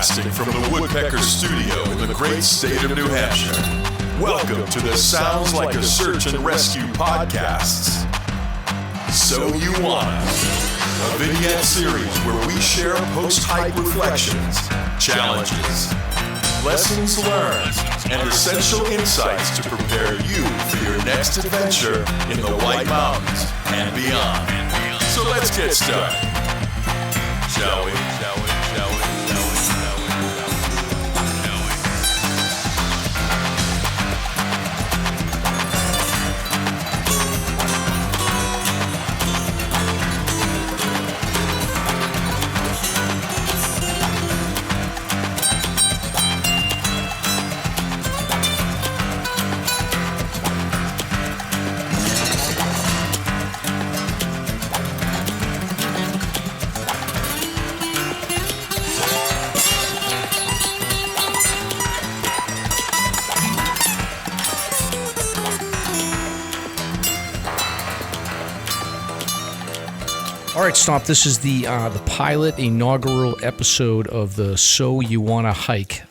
Broadcasting from the Woodpecker Studio in the great state of New Hampshire. Welcome to the Sounds Like a Search and Rescue podcasts. So You Wanna, a vignette series where we share post-hike reflections, challenges, lessons learned, and essential insights to prepare you for your next adventure in the White Mountains and beyond. So let's get started. Shall we? All right, Stomp, this is the pilot inaugural episode of the So You Wanna Hike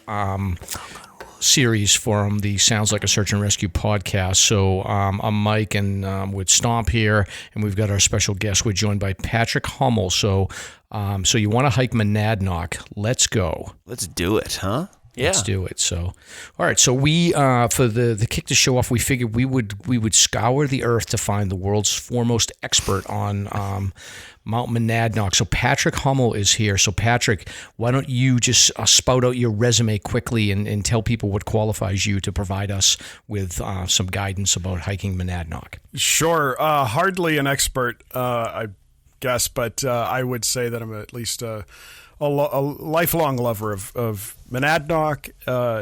series from the Sounds Like a Search and Rescue podcast. So I'm Mike, and with Stomp here, and we've got our special guest. We're joined by Patrick Hummel. So you want to hike Monadnock. Let's go. Let's do it, huh? Yeah. Let's do it. So, all right. So we, for the kick the show off, we figured we would scour the earth to find the world's foremost expert on Mount Monadnock. So Patrick Hummel is here. So Patrick, why don't you just spout out your resume quickly and tell people what qualifies you to provide us with some guidance about hiking Monadnock? Sure. Hardly an expert, I guess, but I would say that I'm at least a lifelong lover of Monadnock.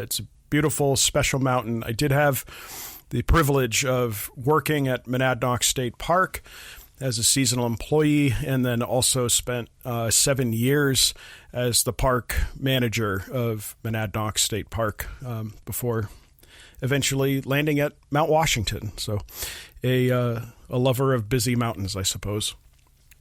It's a beautiful, special mountain. I did have the privilege of working at Monadnock State Park as a seasonal employee, and then also spent 7 years as the park manager of Monadnock State Park before eventually landing at Mount Washington. So a lover of busy mountains, I suppose.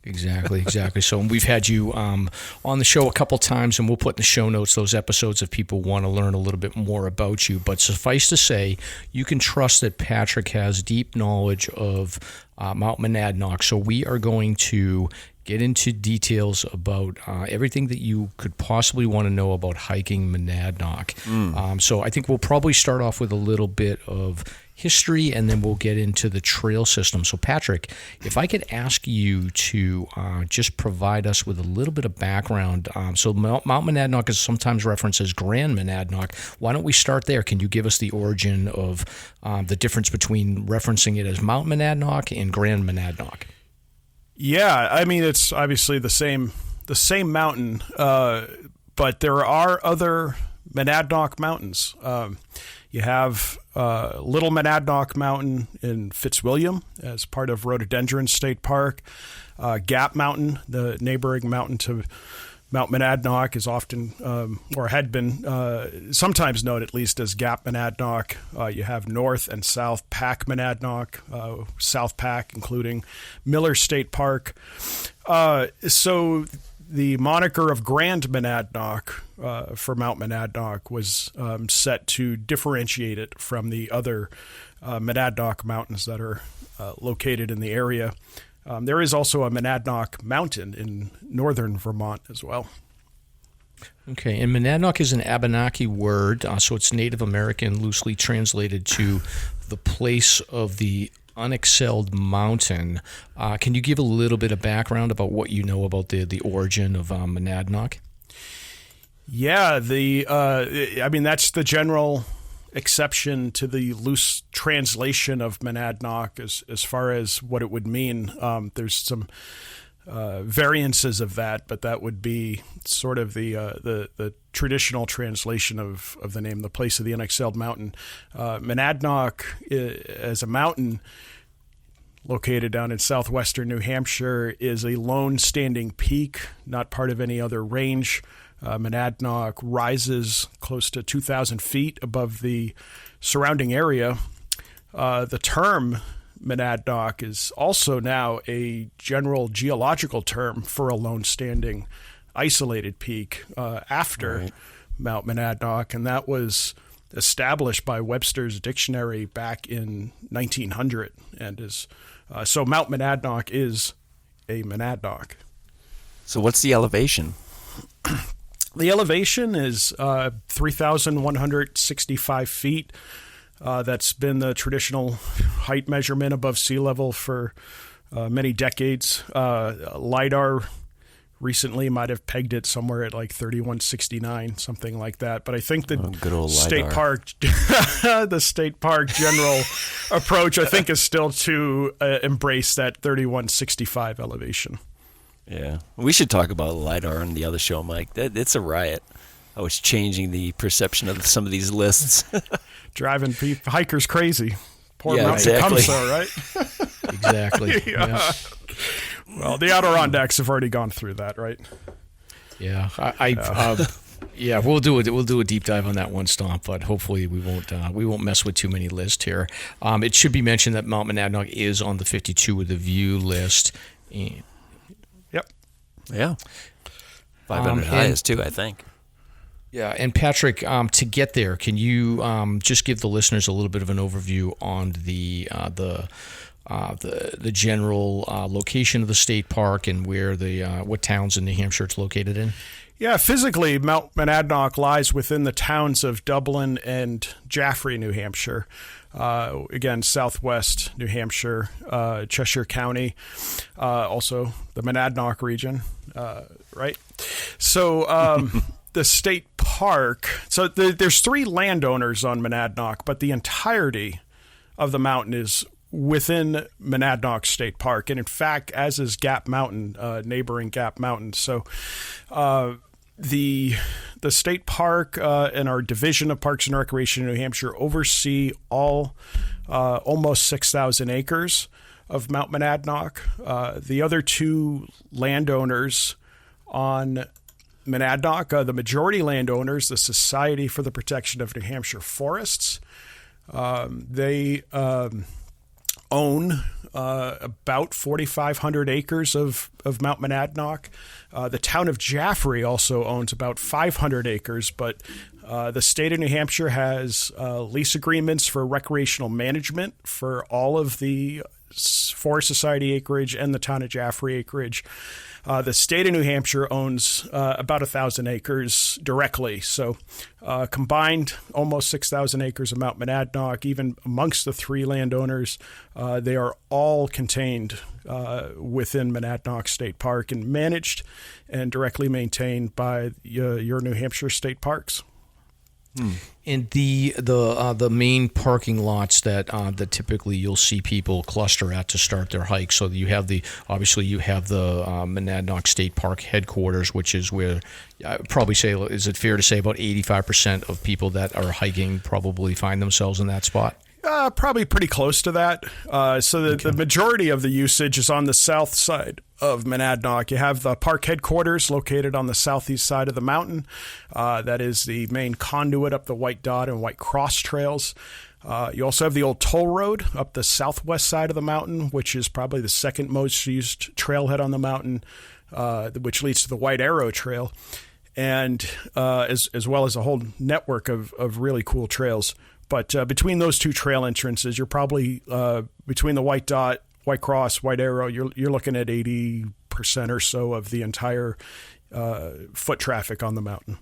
Exactly. So we've had you on the show a couple times, and we'll put in the show notes those episodes if people want to learn a little bit more about you. But suffice to say, you can trust that Patrick has deep knowledge of Mount Monadnock. So we are going to get into details about everything that you could possibly want to know about hiking Monadnock. So I think we'll probably start off with a little bit of history, and then we'll get into the trail system. So Patrick, if I could ask you to just provide us with a little bit of background. So Mount Monadnock is sometimes referenced as Grand Monadnock. Why don't we start there? Can you give us the origin of the difference between referencing it as Mount Monadnock and Grand Monadnock? Yeah, I mean, it's obviously the same mountain, but there are other Monadnock mountains. You have Little Monadnock Mountain in Fitzwilliam as part of Rhododendron State Park. Gap Mountain, the neighboring mountain to Mount Monadnock, is often, or had been, sometimes known at least as Gap Monadnock. You have North and South Pack Monadnock, South Pack including Miller State Park. So the moniker of Grand Monadnock for Mount Monadnock was set to differentiate it from the other Monadnock mountains that are located in the area. There is also a Monadnock Mountain in northern Vermont as well. Okay, and Monadnock is an Abenaki word, so it's Native American, loosely translated to the place of the unexcelled mountain. Can you give a little bit of background about what you know about the origin of Monadnock? Yeah, I mean, that's the general exception to the loose translation of Monadnock as far as what it would mean. There's some variances of that, but that would be sort of the traditional translation of the name, the place of the unexcelled mountain. Monadnock as a mountain located down in southwestern New Hampshire is a lone standing peak, not part of any other range. Monadnock rises close to 2,000 feet above the surrounding area. The term Monadnock is also now a general geological term for a lone standing isolated peak after Mount Monadnock, and that was established by Webster's Dictionary back in 1900, and is so Mount Monadnock is a monadnock. So what's the elevation? The elevation is 3,165 feet. That's been the traditional height measurement above sea level for many decades. LIDAR recently might have pegged it somewhere at like 3,169, something like that. But I think the good old state LIDAR. park, the state park general approach, I think, is still to embrace that 3,165 elevation. Yeah. We should talk about LIDAR on the other show, Mike. It's a riot. I was changing the perception of some of these lists. Driving hikers crazy. Poor Yeah, Mount exactly. Tecumseh, right? Exactly. Yeah. Well, the Adirondacks have already gone through that, right? Yeah, yeah, we'll do a deep dive on that one, Stomp, but hopefully we won't mess with too many lists here. It should be mentioned that Mount Monadnock is on the 52 with the view list. And, Yep. Yeah. 500 highest, too, I think. yeah, and Patrick, to get there, can you just give the listeners a little bit of an overview on the general location of the state park and where what towns in New Hampshire it's located in? Yeah, physically, Mount Monadnock lies within the towns of Dublin and Jaffrey, New Hampshire. Again, southwest New Hampshire, Cheshire County, also the Monadnock region, right? So the state park, so there's 3 landowners on Monadnock, but the entirety of the mountain is within Monadnock State Park, and in fact, as is Gap Mountain, neighboring Gap Mountain. So the state park and our Division of Parks and Recreation in New Hampshire oversee all almost 6,000 acres of Mount Monadnock. The other 2 landowners on Monadnock, the majority landowners, the Society for the Protection of New Hampshire Forests, they own about 4,500 acres of Mount Monadnock. The town of Jaffrey also owns about 500 acres, but the state of New Hampshire has lease agreements for recreational management for all of the Forest Society acreage and the town of Jaffrey acreage. The state of New Hampshire owns about 1,000 acres directly. So combined, almost 6,000 acres of Mount Monadnock. Even amongst the 3 landowners, they are all contained within Monadnock State Park and managed and directly maintained by your New Hampshire state parks. And the main parking lots that typically you'll see people cluster at to start their hike. So you have the Monadnock State Park headquarters, which is where I'd probably say, is it fair to say about 85% of people that are hiking probably find themselves in that spot? Probably pretty close to that. The majority of the usage is on the south side of Monadnock. You have the park headquarters located on the southeast side of the mountain. That is the main conduit up the White Dot and White Cross trails. You also have the old toll road up the southwest side of the mountain, which is probably the second most used trailhead on the mountain, which leads to the White Arrow Trail, and as well as a whole network of really cool trails. But between those 2 trail entrances, you're probably between the White Dot, White Cross, White Arrow, you're looking at 80% or so of the entire foot traffic on the mountain.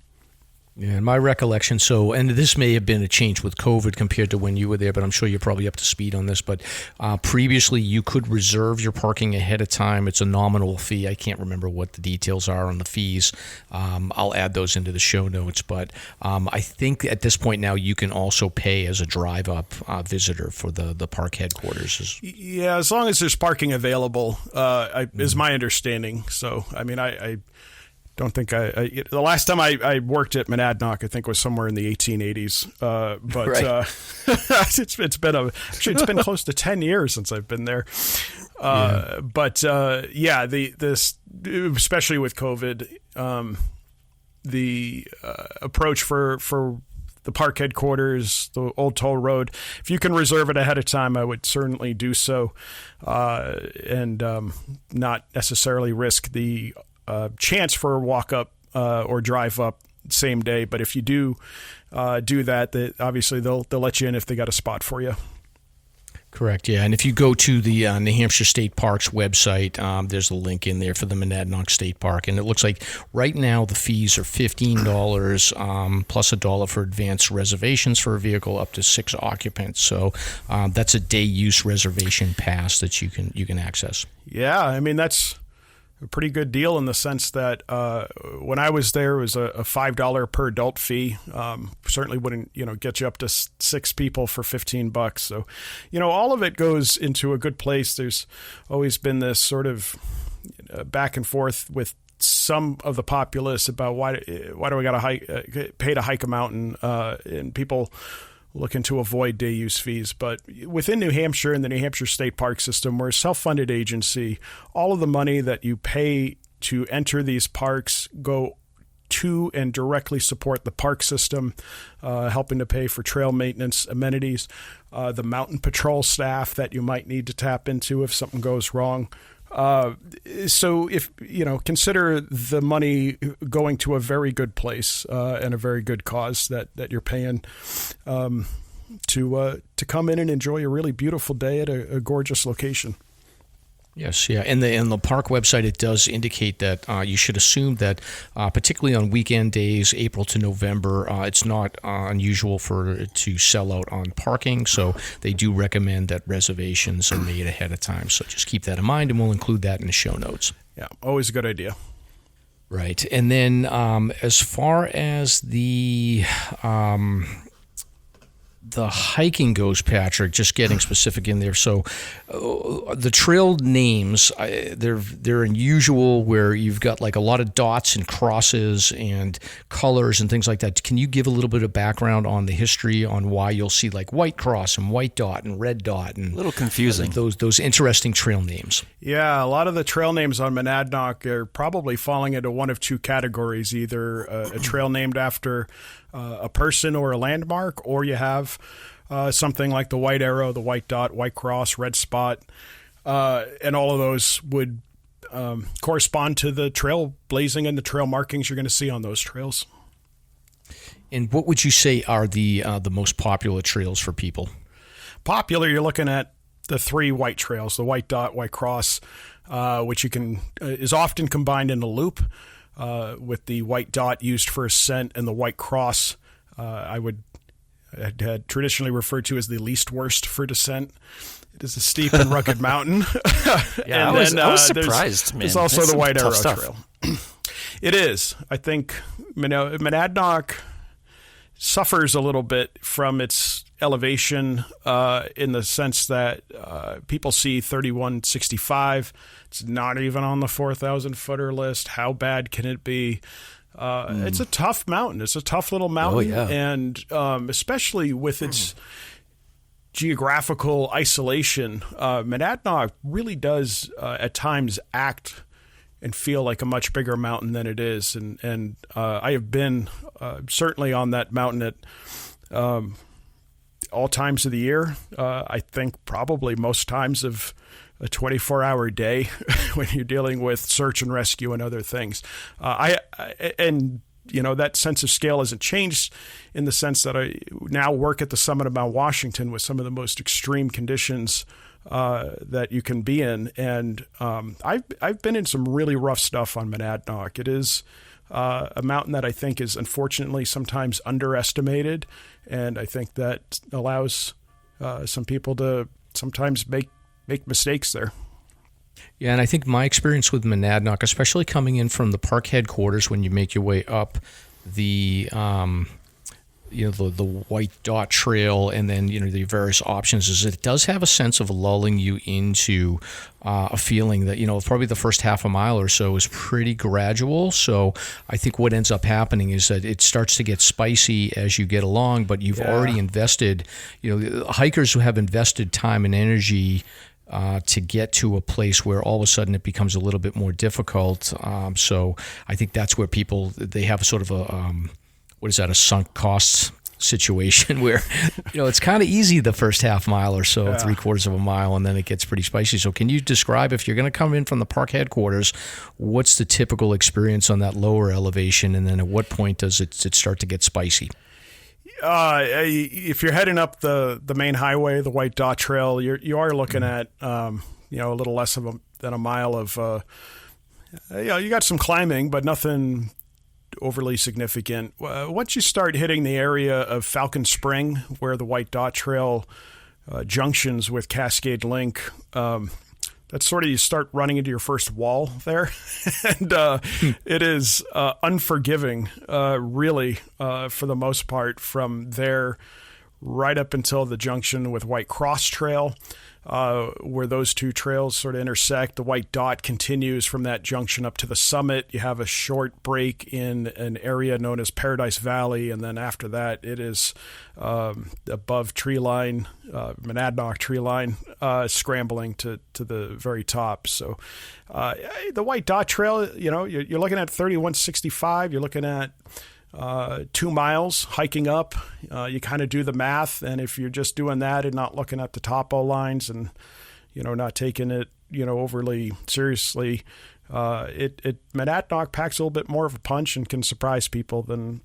Yeah, in my recollection, and this may have been a change with COVID compared to when you were there, but I'm sure you're probably up to speed on this. But previously, you could reserve your parking ahead of time. It's a nominal fee. I can't remember what the details are on the fees. I'll add those into the show notes. But I think at this point now, you can also pay as a drive-up visitor for the park headquarters. Yeah, as long as there's parking available, is my understanding. So, I mean, I don't think the last time I worked at Monadnock, I think, was somewhere in the 1880s. But right. It's been close to 10 years since I've been there. But especially with COVID, the approach for the park headquarters, the old toll road, if you can reserve it ahead of time, I would certainly do so, and not necessarily risk the chance for a walk up or drive up same day. But if you do that, obviously they'll let you in if they got a spot for you. Correct, yeah. And if you go to the New Hampshire State Parks website, there's a link in there for the Monadnock State Park. And it looks like right now the fees are $15 plus $1 for advanced reservations for a vehicle up to 6 occupants. So that's a day use reservation pass that you can access. Yeah, I mean, that's a pretty good deal in the sense that when I was there, it was a $5 per adult fee. Certainly wouldn't, get you up to 6 people for $15. So, all of it goes into a good place. There's always been this sort of back and forth with some of the populace about why do we got to pay to hike a mountain, and people looking to avoid day use fees. But within New Hampshire and the New Hampshire State Park System, we're a self-funded agency. All of the money that you pay to enter these parks go to and directly support the park system, helping to pay for trail maintenance, amenities, the mountain patrol staff that you might need to tap into if something goes wrong. So if, consider the money going to a very good place and a very good cause that you're paying to come in and enjoy a really beautiful day at a gorgeous location. Yes, yeah. And the park website, it does indicate that you should assume that particularly on weekend days, April to November, it's not unusual for it to sell out on parking. So they do recommend that reservations are made ahead of time. So just keep that in mind, and we'll include that in the show notes. Yeah, always a good idea. Right. And then as far as the hiking goes, Patrick, just getting specific in there. So the trail names, they're unusual, where you've got like a lot of dots and crosses and colors and things like that. Can you give a little bit of background on the history on why you'll see like white cross and white dot and red dot and a little confusing, those interesting trail names? Yeah, a lot of the trail names on Monadnock are probably falling into one of two categories: either a trail named after a person or a landmark, or you have something like the white arrow, the white dot, white cross, red spot, and all of those would correspond to the trail blazing and the trail markings you're going to see on those trails. And what would you say are the most popular trails for people? Popular, you're looking at the 3 white trails: the white dot, white cross, which you can is often combined in a loop. With the white dot used for ascent and the white cross, I had traditionally referred to as the least worst for descent. It is a steep and rugged mountain. Yeah, and I was surprised, man. There's also That's the white arrow stuff. trail. It is. I think Monadnock suffers a little bit from its elevation in the sense that people see 3165. It's not even on the 4,000-footer list. How bad can it be? It's a tough mountain. It's a tough little mountain. Oh, yeah. And especially with its geographical isolation, Monadnock really does at times act and feel like a much bigger mountain than it is. And I have been certainly on that mountain at all times of the year. I think probably most times of a 24-hour day when you're dealing with search and rescue and other things. That sense of scale hasn't changed in the sense that I now work at the summit of Mount Washington with some of the most extreme conditions that you can be in. And I've been in some really rough stuff on Monadnock. It is a mountain that I think is unfortunately sometimes underestimated, and I think that allows some people to sometimes make mistakes there. Yeah, and I think my experience with Monadnock, especially coming in from the park headquarters when you make your way up the the white dot trail and then the various options, is it does have a sense of lulling you into a feeling that probably the first half a mile or so is pretty gradual. So I think what ends up happening is that it starts to get spicy as you get along, but you've already invested, hikers who have invested time and energy to get to a place where all of a sudden it becomes a little bit more difficult. So I think that's where they have sort of a sunk costs situation where, it's kind of easy the first half mile or so, 3/4 of a mile, and then it gets pretty spicy. So can you describe, if you're going to come in from the park headquarters, what's the typical experience on that lower elevation, and then at what point does it start to get spicy? If you're heading up the main highway, the White Dot Trail, you are looking at a little less than a mile of you got some climbing, but nothing overly significant. Once you start hitting the area of Falcon Spring, where the White Dot Trail junctions with Cascade Link, that's sort of, you start running into your first wall there. And it is unforgiving, really, for the most part, from there right up until the junction with White Cross Trail, where those two trails sort of intersect. The White Dot continues from that junction up to the summit. You have a short break in an area known as Paradise Valley, and then after that it is above tree line, Monadnock tree line, scrambling to the very top. So the White Dot Trail, you're looking at 3165. You're looking at 2 miles hiking up. You kind of do the math, and if you're just doing that and not looking at the topo lines and not taking it overly seriously, Monadnock packs a little bit more of a punch and can surprise people than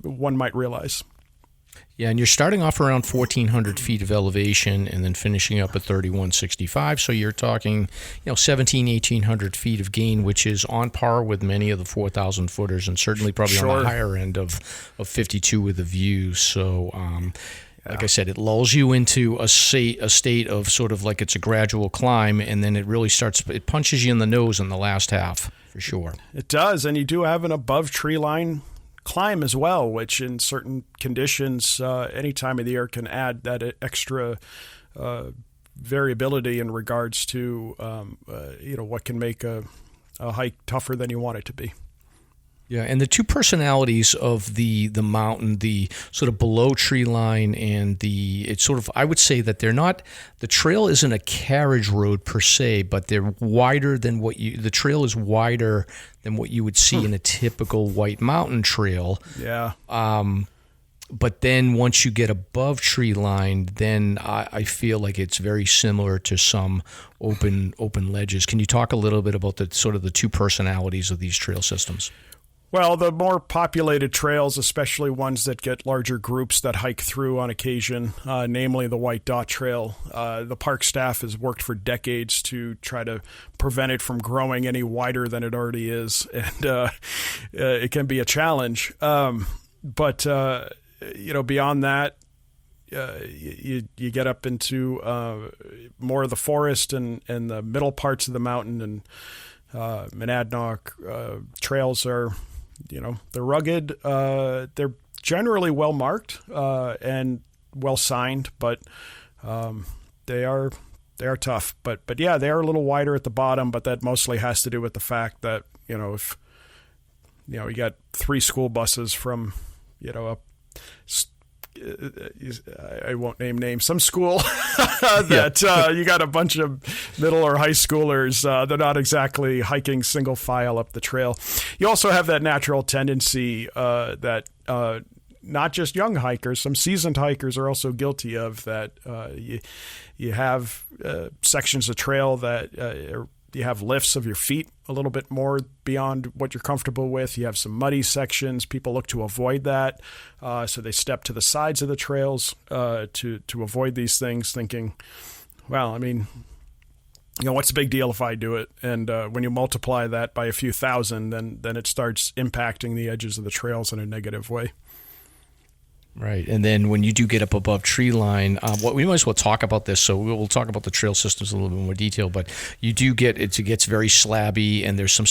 one might realize. Yeah, and you're starting off around 1,400 feet of elevation and then finishing up at 3,165. So you're talking, 1,800 feet of gain, which is on par with many of the 4,000 footers, and certainly probably on the higher end of 52 with the view. So, like I said, it lulls you into a state of sort of like it's a gradual climb, and then it really it punches you in the nose in the last half, for sure. It does, and you do have an above tree line climb as well, which in certain conditions, any time of the year, can add that extra variability in regards to what can make a hike tougher than you want it to be. Yeah, and the two personalities of the mountain, the sort of below tree line and it's sort of, I would say that they're not, the trail isn't a carriage road per se, but they're wider than the trail is wider than what you would see in a typical White Mountain trail. Yeah. But then once you get above tree line, then I feel like it's very similar to some open ledges. Can you talk a little bit about the sort of the two personalities of these trail systems? Well, the more populated trails, especially ones that get larger groups that hike through on occasion, namely the White Dot Trail, the park staff has worked for decades to try to prevent it from growing any wider than it already is, and it can be a challenge. But beyond that, you get up into more of the forest and the middle parts of the mountain, and Monadnock trails are, they're rugged. They're generally well marked and well signed, but they are tough. But yeah, they are a little wider at the bottom, but that mostly has to do with the fact that if you got 3 school buses from I won't name names, some school that you got a bunch of middle or high schoolers. They're not exactly hiking single file up the trail. You also have that natural tendency that not just young hikers, some seasoned hikers are also guilty of, that you have sections of trail that you have lifts of your feet a little bit more beyond what you're comfortable with. You have some muddy sections. People look to avoid that. So they step to the sides of the trails to avoid these things, thinking, well, I mean, what's the big deal if I do it? And when you multiply that by a few thousand, then it starts impacting the edges of the trails in a negative way. Right, and then when you do get up above tree line, we might as well talk about this. So we'll talk about the trail systems in a little bit more detail. But you do get it gets very slabby, and there's some.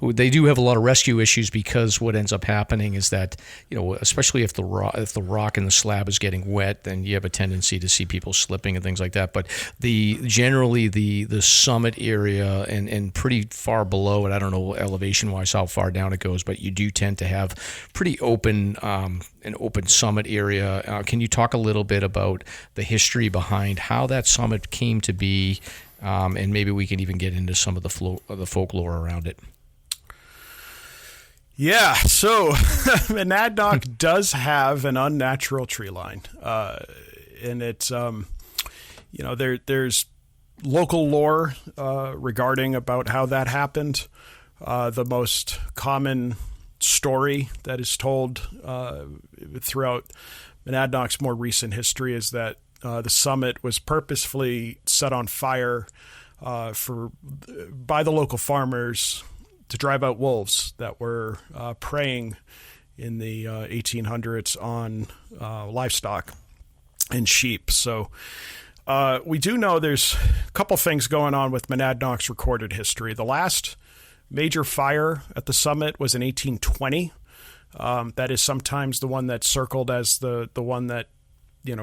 They do have a lot of rescue issues, because what ends up happening is that especially if the rock and the slab is getting wet, then you have a tendency to see people slipping and things like that. But generally the summit area and pretty far below it, I don't know elevation wise how far down it goes, but you do tend to have pretty open. An open summit area. Can you talk a little bit about the history behind how that summit came to be, and maybe we can even get into some of the folklore around it? Yeah, so Monadnock does have an unnatural tree line, and it's there's local lore regarding about how that happened. The most common story that is told throughout Monadnock's more recent history is that the summit was purposefully set on fire by the local farmers to drive out wolves that were preying in the 1800s on livestock and sheep. So we do know there's a couple things going on with Monadnock's recorded history. The last major fire at the summit was in 1820. That is sometimes the one that's circled as the one that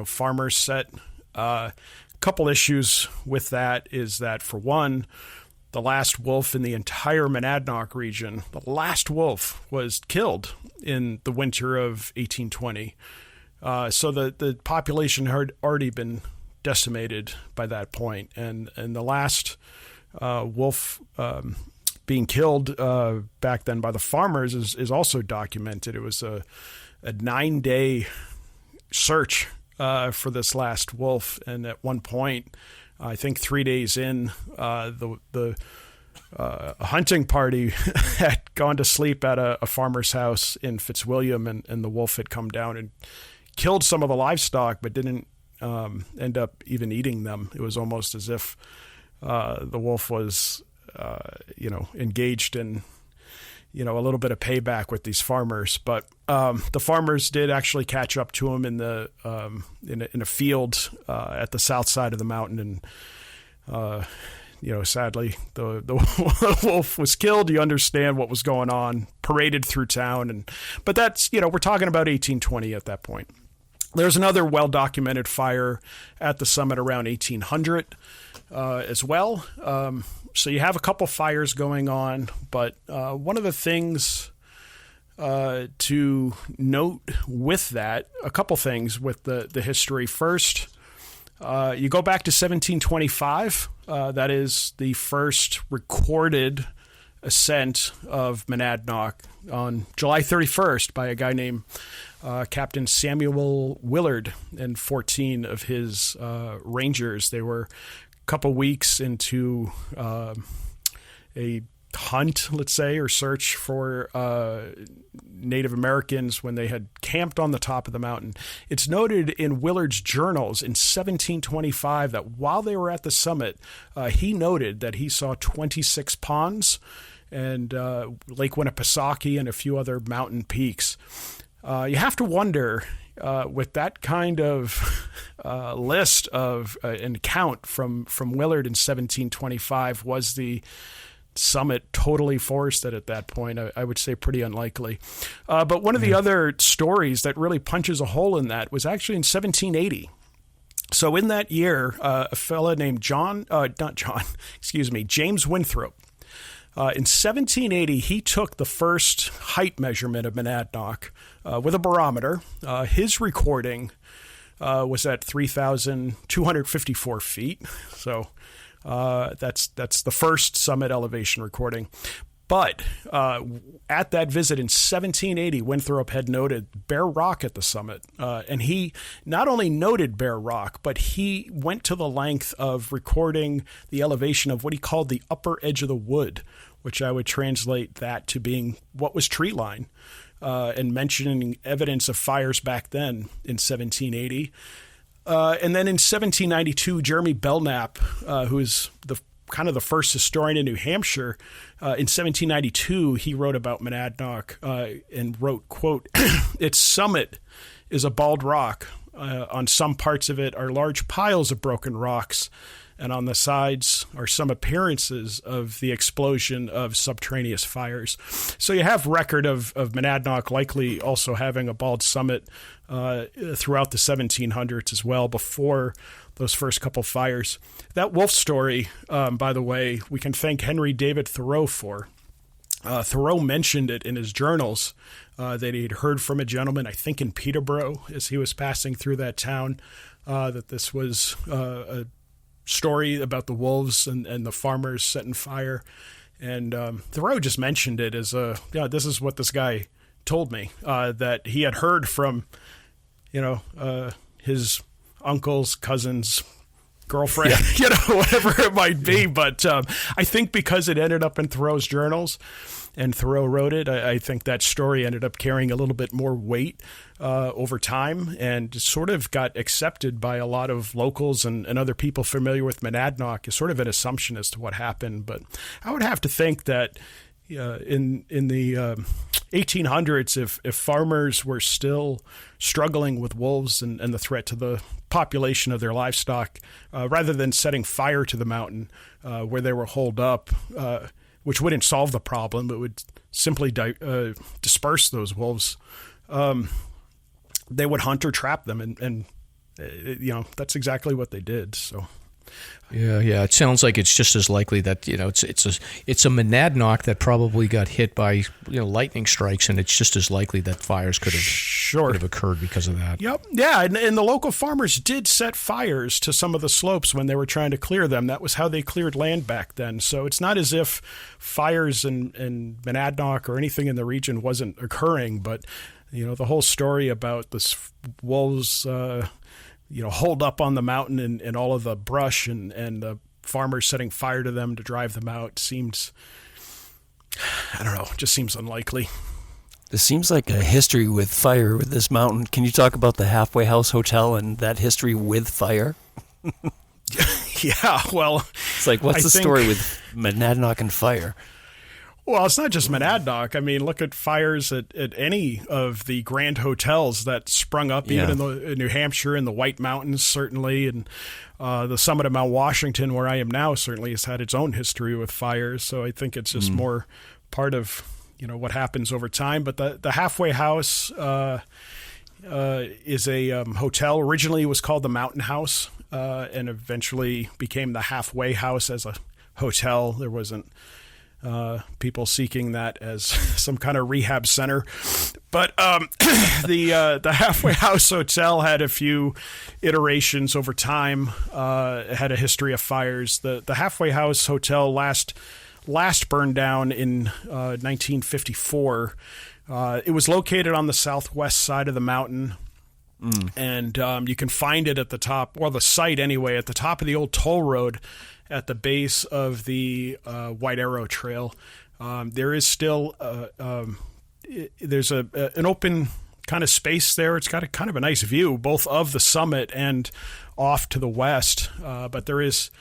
farmers set. Couple issues with that is that, for one, the last wolf in the entire Monadnock region, the last wolf was killed in the winter of 1820. So the population had already been decimated by that point. And the last wolf being killed back then by the farmers is also documented. It was a 9-day search for this last wolf, and at one point, I think 3 days in, the hunting party had gone to sleep at a farmer's house in Fitzwilliam, and the wolf had come down and killed some of the livestock, but didn't end up even eating them. It was almost as if the wolf was, engaged in a little bit of payback with these farmers. But the farmers did actually catch up to him in a field at the south side of the mountain, and sadly the wolf was killed. You understand what was going on, paraded through town, but that's we're talking about 1820 at that point. There's another well-documented fire at the summit around 1800 as well. So you have a couple fires going on, but one of the things to note with that, a couple things with the history. First, you go back to 1725. That is the first recorded ascent of Monadnock on July 31st by a guy named Captain Samuel Willard and 14 of his rangers. They were a couple weeks into a hunt, let's say, or search for Native Americans when they had camped on the top of the mountain. It's noted in Willard's journals in 1725 that while they were at the summit, he noted that he saw 26 ponds and Lake Winnipesaukee and a few other mountain peaks. You have to wonder, with that kind of list of an account from Willard in 1725, was the summit totally forested at that point? I would say pretty unlikely. But one of the other stories that really punches a hole in that was actually in 1780. So in that year, a fella named James Winthrop, in 1780, he took the first height measurement of Monadnock with a barometer. His recording was at 3,254 feet. So that's the first summit elevation recording. But at that visit in 1780, Winthrop had noted bare rock at the summit. And he not only noted bare rock, but he went to the length of recording the elevation of what he called the upper edge of the wood, which I would translate that to being what was tree line, and mentioning evidence of fires back then in 1780. And then in 1792, Jeremy Belknap, who is the first historian in New Hampshire, in 1792, he wrote about Monadnock and wrote, quote, "Its summit is a bald rock. On some parts of it are large piles of broken rocks, and on the sides are some appearances of the explosion of subterraneous fires." So you have record of Monadnock likely also having a bald summit throughout the 1700s as well, before those first couple fires. That wolf story, by the way, we can thank Henry David Thoreau for. Thoreau mentioned it in his journals that he'd heard from a gentleman, I think in Peterborough, as he was passing through that town, that this was a story about the wolves and the farmers setting fire. And Thoreau just mentioned it as this is what this guy told me, that he had heard from, his uncle's cousin's girlfriend, whatever it might be. But I think because it ended up in Thoreau's journals and Thoreau wrote it, I think that story ended up carrying a little bit more weight over time and sort of got accepted by a lot of locals and other people familiar with Monadnock as sort of an assumption as to what happened. But I would have to think that in the 1800s, if farmers were still struggling with wolves and the threat to the population of their livestock, rather than setting fire to the mountain where they were holed up, which wouldn't solve the problem, it would simply disperse those wolves, they would hunt or trap them, and that's exactly what they did. So. Yeah. It sounds like it's just as likely that it's a Monadnock that probably got hit by lightning strikes, and it's just as likely that fires could have occurred because of that. Yep. Yeah, and the local farmers did set fires to some of the slopes when they were trying to clear them. That was how they cleared land back then. So it's not as if fires in Monadnock or anything in the region wasn't occurring, but the whole story about this wolves. Holed up on the mountain and all of the brush and the farmers setting fire to them to drive them out seems, just seems unlikely. This seems like a history with fire with this mountain. Can you talk about the Halfway House Hotel and that history with fire? Yeah, well... It's like, what's the story with Monadnock and fire? Well, it's not just Monadnock. I mean, look at fires at any of the grand hotels that sprung up, even in New Hampshire and the White Mountains, certainly, and the summit of Mount Washington, where I am now, certainly has had its own history with fires. So I think it's just more part of what happens over time. But the Halfway House is a hotel. Originally, it was called the Mountain House, and eventually became the Halfway House as a hotel. There wasn't people seeking that as some kind of rehab center. But the Halfway House Hotel had a few iterations over time. It had a history of fires. The Halfway House Hotel last burned down in 1954. It was located on the southwest side of the mountain. And you can find it at the top, well, the site anyway, at the top of the old toll road at the base of the White Arrow Trail. There is still there's an open kind of space there. It's got a kind of a nice view, both of the summit and off to the west. But there is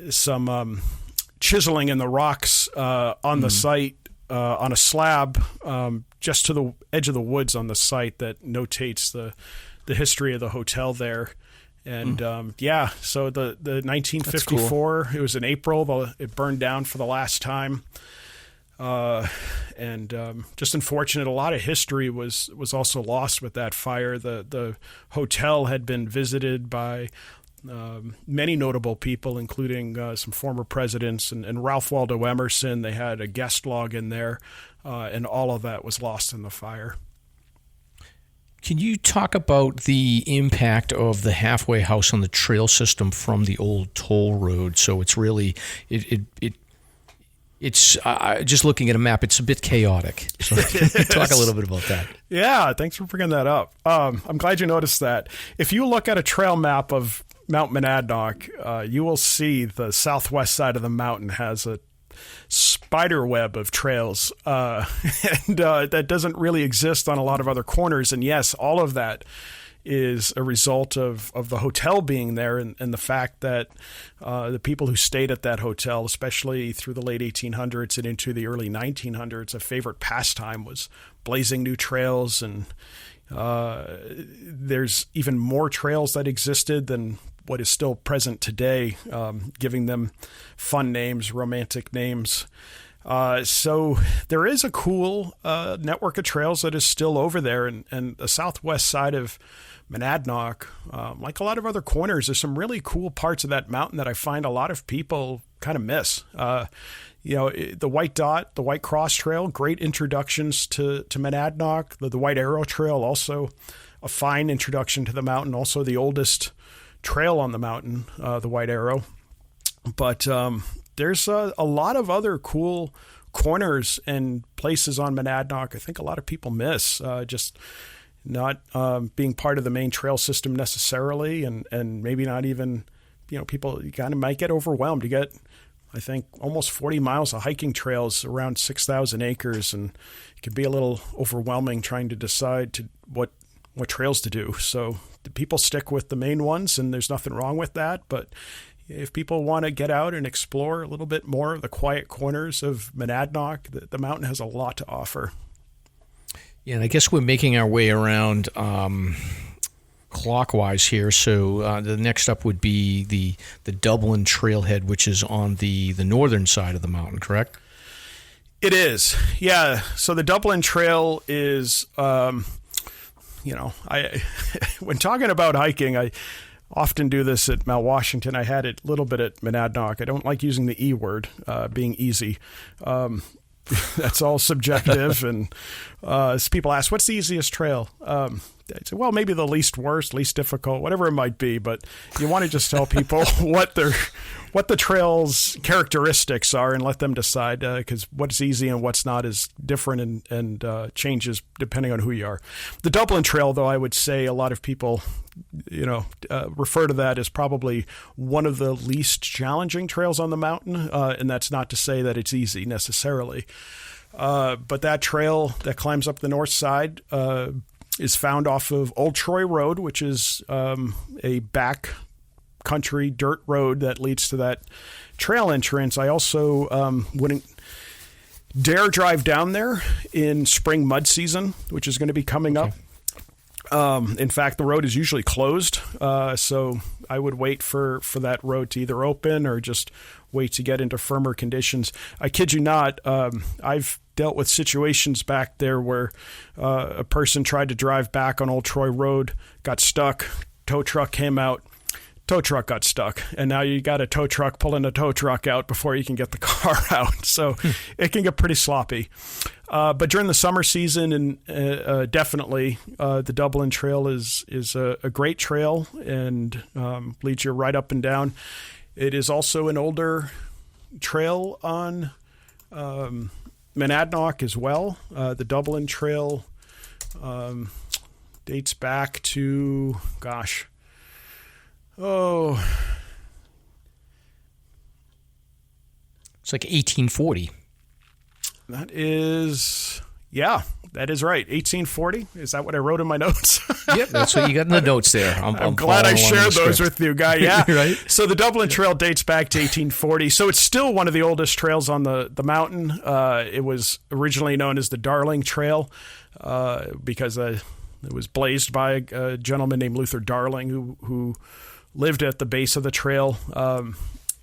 some chiseling in the rocks on the site on a slab just to the edge of the woods on the site that notates the history of the hotel there. And so the 1954, cool. It was in April, it burned down for the last time. And just unfortunate, a lot of history was also lost with that fire. The hotel had been visited by many notable people, including some former presidents and Ralph Waldo Emerson. They had a guest log in there, and all of that was lost in the fire. Can you talk about the impact of the Halfway House on the trail system from the old toll road? So it's really it's just looking at a map, it's a bit chaotic. So talk a little bit about that. Yeah, thanks for bringing that up. I'm glad you noticed that. If you look at a trail map of Mount Monadnock, you will see the southwest side of the mountain has a spider web of trails, and that doesn't really exist on a lot of other corners. And yes, all of that is a result of the hotel being there and the fact that the people who stayed at that hotel, especially through the late 1800s and into the early 1900s, a favorite pastime was blazing new trails. And there's even more trails that existed than what is still present today, giving them fun names, romantic names. So there is a cool network of trails that is still over there. And the southwest side of Monadnock, like a lot of other corners, there's some really cool parts of that mountain that I find a lot of people kind of miss. The White Dot, the White Cross Trail, great introductions to Monadnock. The White Arrow Trail, also a fine introduction to the mountain, also the oldest trail on the mountain, the White Arrow. But there's a lot of other cool corners and places on Monadnock I think a lot of people miss, just not being part of the main trail system necessarily, and maybe not even, people kind of might get overwhelmed. You get, I think, almost 40 miles of hiking trails around 6,000 acres, and it can be a little overwhelming trying to decide what trails to do. So the people stick with the main ones, and there's nothing wrong with that. But if people want to get out and explore a little bit more of the quiet corners of Monadnock, the mountain has a lot to offer. Yeah, and I guess we're making our way around clockwise here. So the next up would be the Dublin trailhead, which is on the northern side of the mountain, correct? It is, yeah. So the Dublin Trail is, when talking about hiking, I often do this at Mount Washington. I had it a little bit at Monadnock. I don't like using the E word, being easy. That's all subjective. And as people ask, what's the easiest trail? I'd say, well, maybe the least worst, least difficult, whatever it might be. But you want to just tell people what the trail's characteristics are and let them decide, because what's easy and what's not is different and changes depending on who you are. The Dublin Trail, though, I would say a lot of people refer to that as probably one of the least challenging trails on the mountain, and that's not to say that it's easy necessarily. But that trail that climbs up the north side is found off of Old Troy Road, which is a back country dirt road that leads to that trail entrance. I also wouldn't dare drive down there in spring mud season, which is going to be coming up. In fact, the road is usually closed, so I would wait for that road to either open or just wait to get into firmer conditions. I kid you not, I've dealt with situations back there where a person tried to drive back on Old Troy Road, got stuck, tow truck came out, tow truck got stuck, and now you got a tow truck pulling a tow truck out before you can get the car out. So it can get pretty sloppy. But during the summer season, and definitely the Dublin Trail is a great trail and leads you right up and down. It is also an older trail on Monadnock as well. The Dublin Trail dates back to, it's like 1840. That is right. 1840. Is that what I wrote in my notes? Yep, that's what you got in the notes there. I'm glad I shared those with you, Guy. Yeah. Right. So the Dublin Trail dates back to 1840. So it's still one of the oldest trails on the mountain. It was originally known as the Darling Trail because it was blazed by a gentleman named Luther Darling who lived at the base of the trail.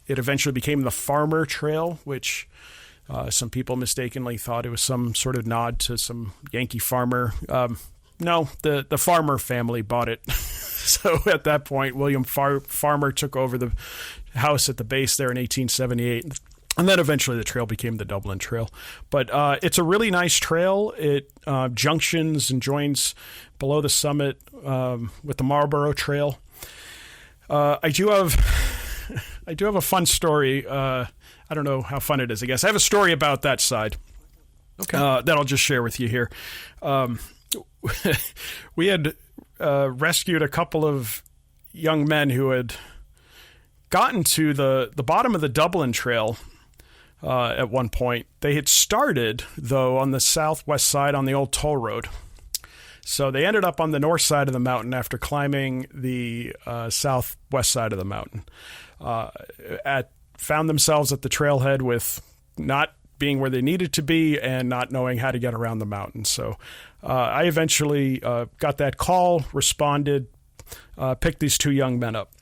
It eventually became the Farmer Trail, which some people mistakenly thought it was some sort of nod to some Yankee farmer. No, the Farmer family bought it. So at that point, William Farmer took over the house at the base there in 1878. And then eventually the trail became the Dublin Trail. But it's a really nice trail. It junctions and joins below the summit with the Marlborough Trail. I do have a fun story. I don't know how fun it is, I guess. I have a story about that side. Okay. That I'll just share with you here. We had rescued a couple of young men who had gotten to the bottom of the Dublin Trail at one point. They had started, though, on the southwest side on the old toll road. So they ended up on the north side of the mountain after climbing the southwest side of the mountain. Found themselves at the trailhead with not being where they needed to be and not knowing how to get around the mountain. So I eventually got that call, responded, picked these two young men up.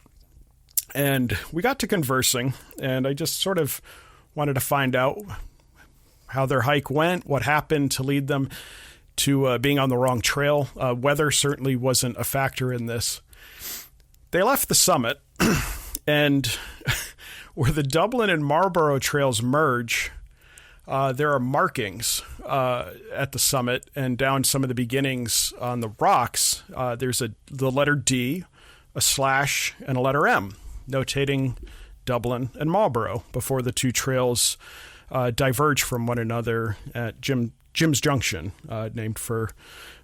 And we got to conversing, and I just sort of wanted to find out how their hike went, what happened to lead them to being on the wrong trail. Weather certainly wasn't a factor in this. They left the summit, and where the Dublin and Marlborough trails merge, there are markings at the summit and down some of the beginnings on the rocks. There's the letter D, a slash, and a letter M, notating Dublin, and Marlborough before the two trails diverge from one another at Jim's Junction, named for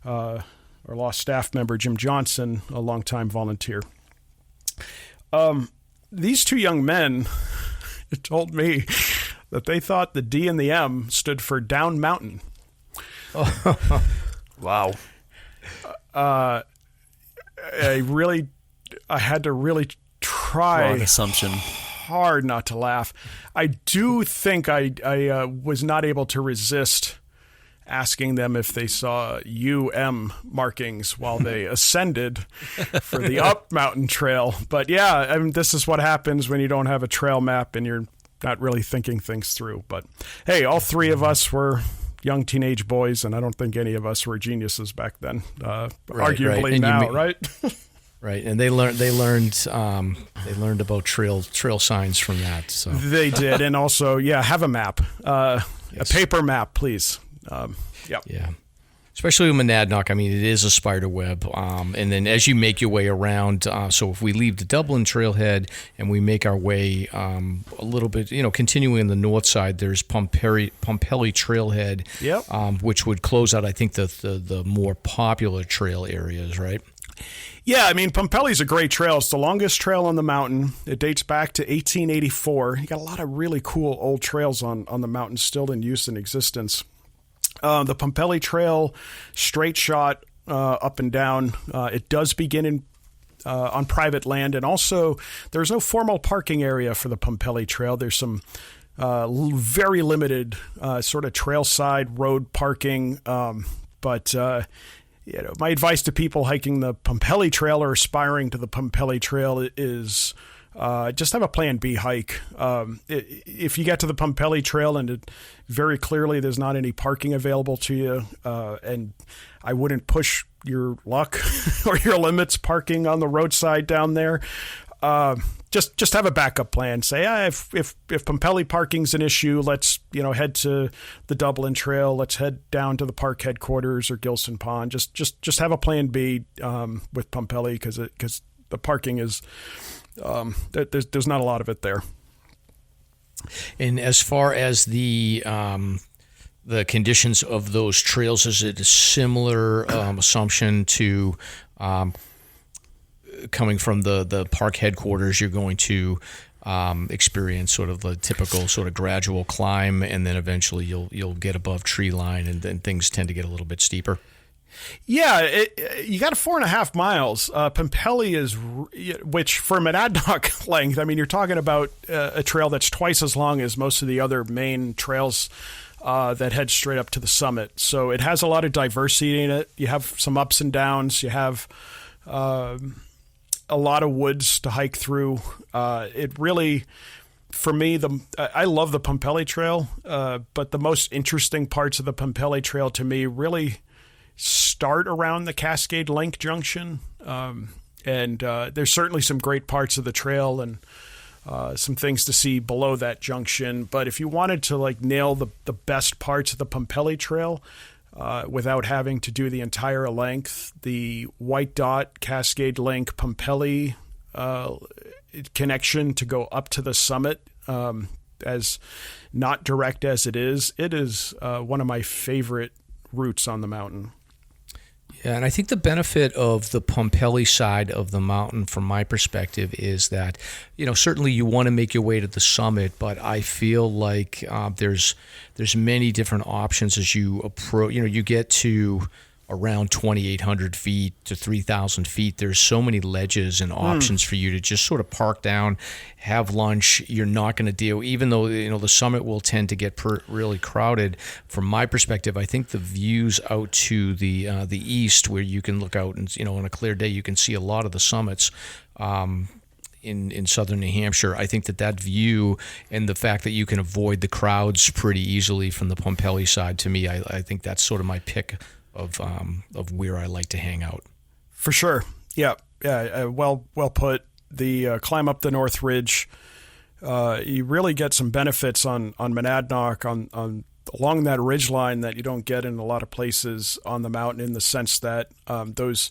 our lost staff member, Jim Johnson, a longtime volunteer. These two young men told me that they thought the D and the M stood for Down Mountain. Wow. I had to really try Wrong assumption. hard not to laugh. I do think I was not able to resist asking them if they saw UM markings while they ascended for the up mountain trail. But yeah, I mean, this is what happens when you don't have a trail map and you're not really thinking things through. But hey, all three of us were young teenage boys, and I don't think any of us were geniuses back then. Arguably right. now, right? Right, and they learned about trail signs from that. So They did, and also, have a map, a paper map, please. Yeah. Especially with Monadnock, I mean, it is a spider web. And then as you make your way around, so if we leave the Dublin trailhead and we make our way a little bit, continuing on the north side, there's Pumpelly trailhead, which would close out, I think, the more popular trail areas, right? Yeah, I mean, Pumpelly's a great trail. It's the longest trail on the mountain. It dates back to 1884. You got a lot of really cool old trails on the mountain still in use and existence. The Pumpelly Trail, straight shot up and down. It does begin on private land, and also there's no formal parking area for the Pumpelly Trail. There's some very limited sort of trailside road parking, but my advice to people hiking the Pumpelly Trail or aspiring to the Pumpelly Trail is just have a plan B hike. If you get to the Pumpelly Trail and very clearly there's not any parking available to you, and I wouldn't push your luck or your limits parking on the roadside down there. Just have a backup plan. Say, if Pumpelly parking's an issue, let's head to the Dublin Trail. Let's head down to the park headquarters or Gilson Pond. Just have a plan B with Pumpelly because the parking is there's not a lot of it there. And as far as the conditions of those trails, is it a similar assumption to coming from the park headquarters? You're going to experience sort of the typical sort of gradual climb, and then eventually you'll get above tree line, and then things tend to get a little bit steeper. Yeah, you got 4.5 miles. Pumpelly is, which for Monadnock length, I mean, you're talking about a trail that's twice as long as most of the other main trails that head straight up to the summit. So it has a lot of diversity in it. You have some ups and downs. You have a lot of woods to hike through. It really, for me, I love the Pumpelly Trail, but the most interesting parts of the Pumpelly Trail to me really start around the Cascade Link Junction, and there's certainly some great parts of the trail and some things to see below that junction. But if you wanted to nail the best parts of the Pumpelly Trail without having to do the entire length, the White Dot Cascade Link Pumpelly connection to go up to the summit, as not direct as it is one of my favorite routes on the mountain. Yeah, and I think the benefit of the Pumpelly side of the mountain, from my perspective, is that, certainly you want to make your way to the summit, but I feel like there's many different options as you approach. You get to around 2,800 feet to 3,000 feet. There's so many ledges and options for you to just sort of park down, have lunch. You're not going to deal, even though the summit will tend to get really crowded. From my perspective, I think the views out to the east, where you can look out and on a clear day you can see a lot of the summits in southern New Hampshire. I think that view and the fact that you can avoid the crowds pretty easily from the Pumpelly side, to me, I think that's sort of my pick of where I like to hang out. For sure. Yeah. Well put. The climb up the North Ridge, you really get some benefits on Monadnock on along that ridgeline that you don't get in a lot of places on the mountain, in the sense that those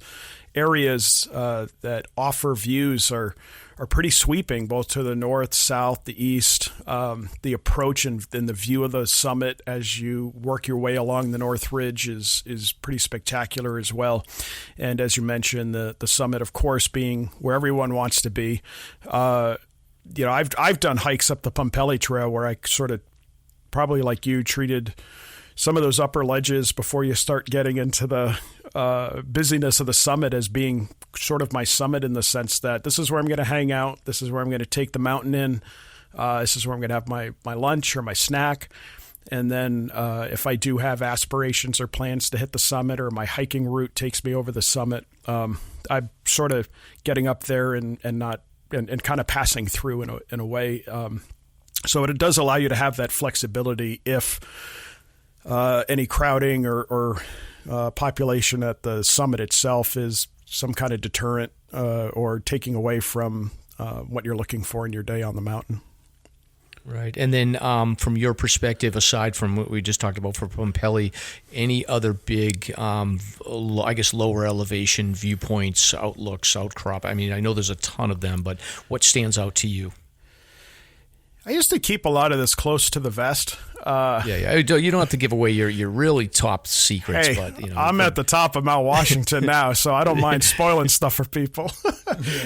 areas that offer views are pretty sweeping, both to the north, south, the east. The approach and the view of the summit as you work your way along the North Ridge is pretty spectacular as well. And as you mentioned, the summit, of course, being where everyone wants to be. I've done hikes up the Pumpelly Trail where I sort of, probably like you, treated some of those upper ledges before you start getting into the busyness of the summit as being sort of my summit, in the sense that this is where I'm going to hang out. This is where I'm going to take the mountain in. This is where I'm going to have my lunch or my snack. And then if I do have aspirations or plans to hit the summit, or my hiking route takes me over the summit, I'm sort of getting up there and kind of passing through in a way. So it does allow you to have that flexibility if any crowding or population at the summit itself is some kind of deterrent or taking away from what you're looking for in your day on the mountain. Right. And then from your perspective, aside from what we just talked about for Pumpelly, any other big, I guess, lower elevation viewpoints, outlooks, outcrop? I mean, I know there's a ton of them, but what stands out to you? I used to keep a lot of this close to the vest. Yeah. You don't have to give away your really top secrets. Hey, but I'm at the top of Mount Washington now, so I don't mind spoiling stuff for people.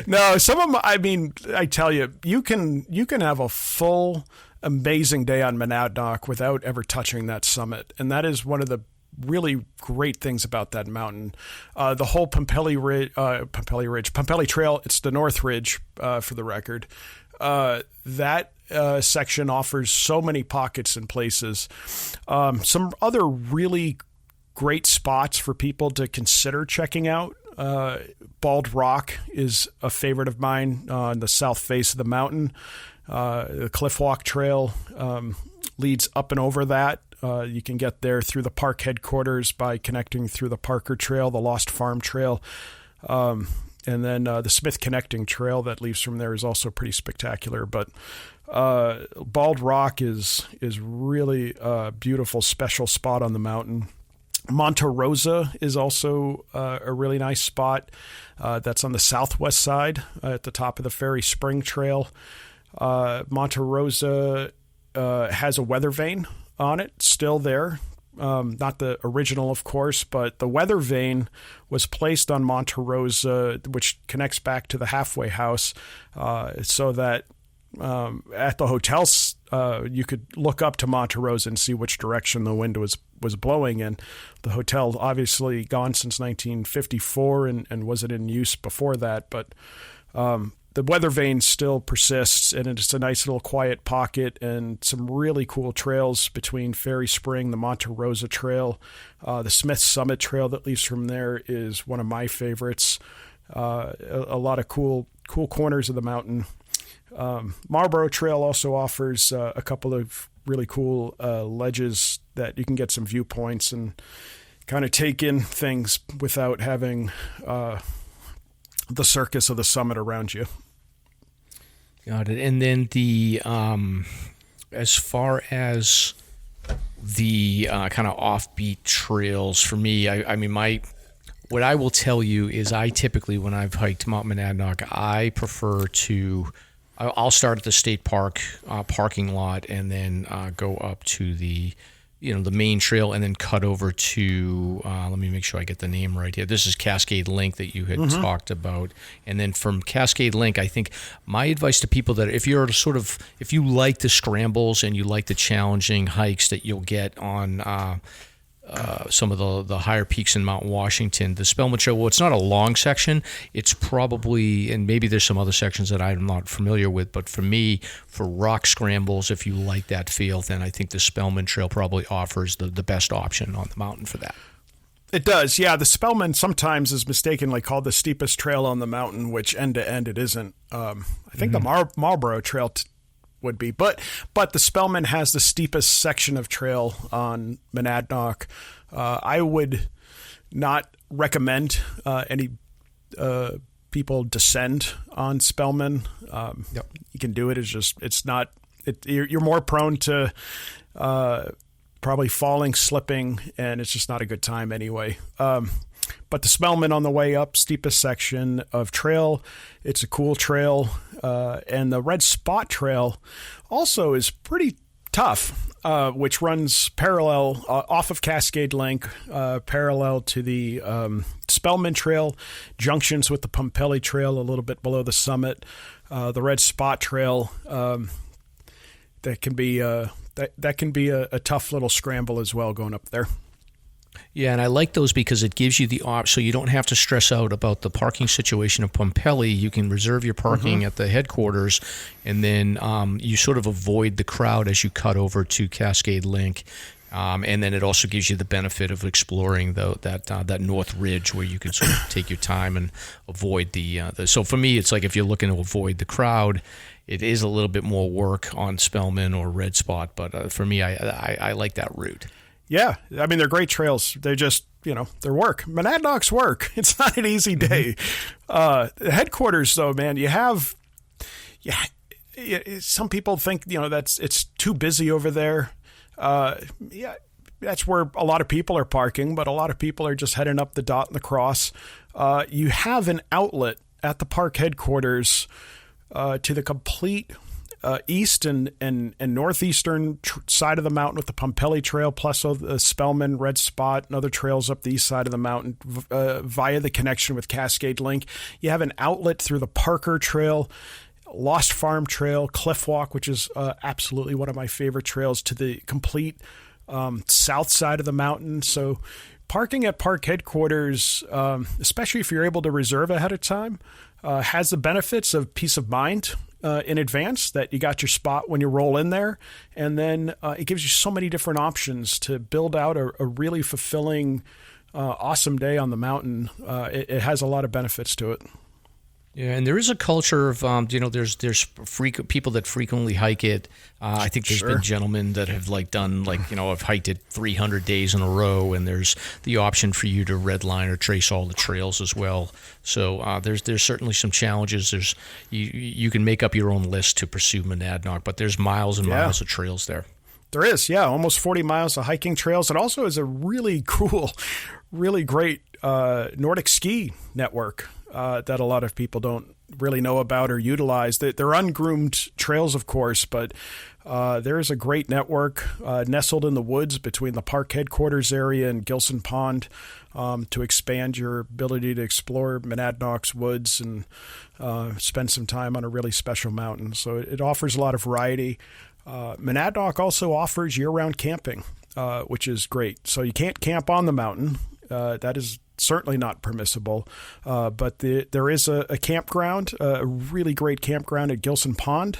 No, some of them, I mean, I tell you, you can have a full, amazing day on Monadnock without ever touching that summit. And that is one of the really great things about that mountain. The whole Pumpelly Trail, it's the North Ridge, for the record. That section offers so many pockets and places. Some other really great spots for people to consider checking out. Bald Rock is a favorite of mine on the south face of the mountain. The Cliff Walk Trail leads up and over that. You can get there through the park headquarters by connecting through the Parker Trail, the Lost Farm Trail. And then the Smith Connecting Trail that leaves from there is also pretty spectacular. But Bald Rock is really a beautiful, special spot on the mountain. Monte Rosa is also a really nice spot. That's on the southwest side at the top of the Ferry Spring Trail. Monte Rosa has a weather vane on it, still there. Not the original, of course, but the weather vane was placed on Monte Rosa, which connects back to the halfway house, so that at the hotels you could look up to Monte Rosa and see which direction the wind was blowing in. The hotel obviously gone since 1954 and wasn't in use before that, but the weather vane still persists, and it's a nice little quiet pocket and some really cool trails between Ferry Spring, the Monte Rosa Trail. The Smith Summit Trail that leads from there is one of my favorites. A lot of cool corners of the mountain. Marlborough Trail also offers a couple of really cool ledges that you can get some viewpoints and kind of take in things without having the circus of the summit around you. Got it. And then the as far as the kind of offbeat trails for me, I mean, what I will tell you is I typically, when I've hiked Mount Monadnock, I prefer to I'll start at the state park parking lot and then go up to the main trail and then cut over to, let me make sure I get the name right here. This is Cascade Link that you had talked about. And then from Cascade Link, I think my advice to people that if you like the scrambles and you like the challenging hikes that you'll get on some of the higher peaks in Mount Washington, the Spellman Trail, well, it's not a long section. It's probably, and maybe there's some other sections that I'm not familiar with, but for me, for rock scrambles, if you like that feel, then I think the Spellman Trail probably offers the best option on the mountain for that. It does, yeah. The Spellman sometimes is mistakenly called the steepest trail on the mountain, which end to end it isn't. I think the Marlborough Trail would be, but the Spellman has the steepest section of trail on Monadnock. I would not recommend any people descend on Spellman. You can do it. It's just you're more prone to probably falling, slipping, and it's just not a good time anyway. But the Spellman on the way up, steepest section of trail, it's a cool trail. And the Red Spot Trail also is pretty tough, which runs parallel off of Cascade Link, parallel to the Spellman Trail, junctions with the Pumpelly Trail a little bit below the summit. The Red Spot Trail, that can be a tough little scramble as well going up there. Yeah, and I like those because it gives you the option, so you don't have to stress out about the parking situation of Pumpelly. You can reserve your parking at the headquarters, and then you sort of avoid the crowd as you cut over to Cascade Link. And then it also gives you the benefit of exploring that North Ridge where you can sort of take your time and avoid the. So for me, it's like if you're looking to avoid the crowd, it is a little bit more work on Spellman or Red Spot. But for me, I like that route. Yeah, I mean, they're great trails. They're just, they're work. Monadnock's work. It's not an easy day. The headquarters, though, man, you have, some people think, it's too busy over there. That's where a lot of people are parking, but a lot of people are just heading up the dot and the cross. You have an outlet at the park headquarters to the complete east and northeastern side of the mountain with the Pumpelly Trail, plus the Spellman, Red Spot, and other trails up the east side of the mountain via the connection with Cascade Link. You have an outlet through the Parker Trail, Lost Farm Trail, Cliff Walk, which is absolutely one of my favorite trails, to the complete south side of the mountain. So parking at park headquarters, especially if you're able to reserve ahead of time, has the benefits of peace of mind in advance that you got your spot when you roll in there. And then it gives you so many different options to build out a really fulfilling, awesome day on the mountain. It has a lot of benefits to it. Yeah, and there is a culture of, there's people that frequently hike it. I think there's been gentlemen that have have hiked it 300 days in a row, and there's the option for you to redline or trace all the trails as well. So there's certainly some challenges. You can make up your own list to pursue Monadnock, but there's miles and miles of trails there. There is, almost 40 miles of hiking trails. It also is a really cool, really great Nordic ski network that a lot of people don't really know about or utilize. They're ungroomed trails, of course, but there is a great network nestled in the woods between the park headquarters area and Gilson Pond to expand your ability to explore Monadnock's woods and spend some time on a really special mountain. So it offers a lot of variety. Monadnock also offers year-round camping, which is great. So you can't camp on the mountain. That is certainly not permissible, but there is a campground, a really great campground at Gilson Pond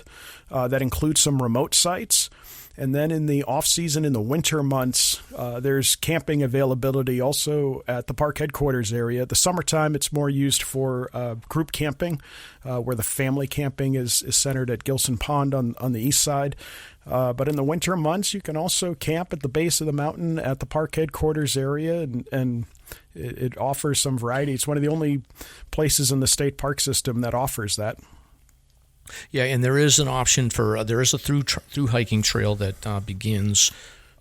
that includes some remote sites. And then in the off-season, in the winter months, there's camping availability also at the park headquarters area. The summertime, it's more used for group camping, where the family camping is centered at Gilson Pond on the east side. But in the winter months, you can also camp at the base of the mountain at the park headquarters area, and it offers some variety. It's one of the only places in the state park system that offers that. Yeah, and there is an option for there is a through hiking trail that begins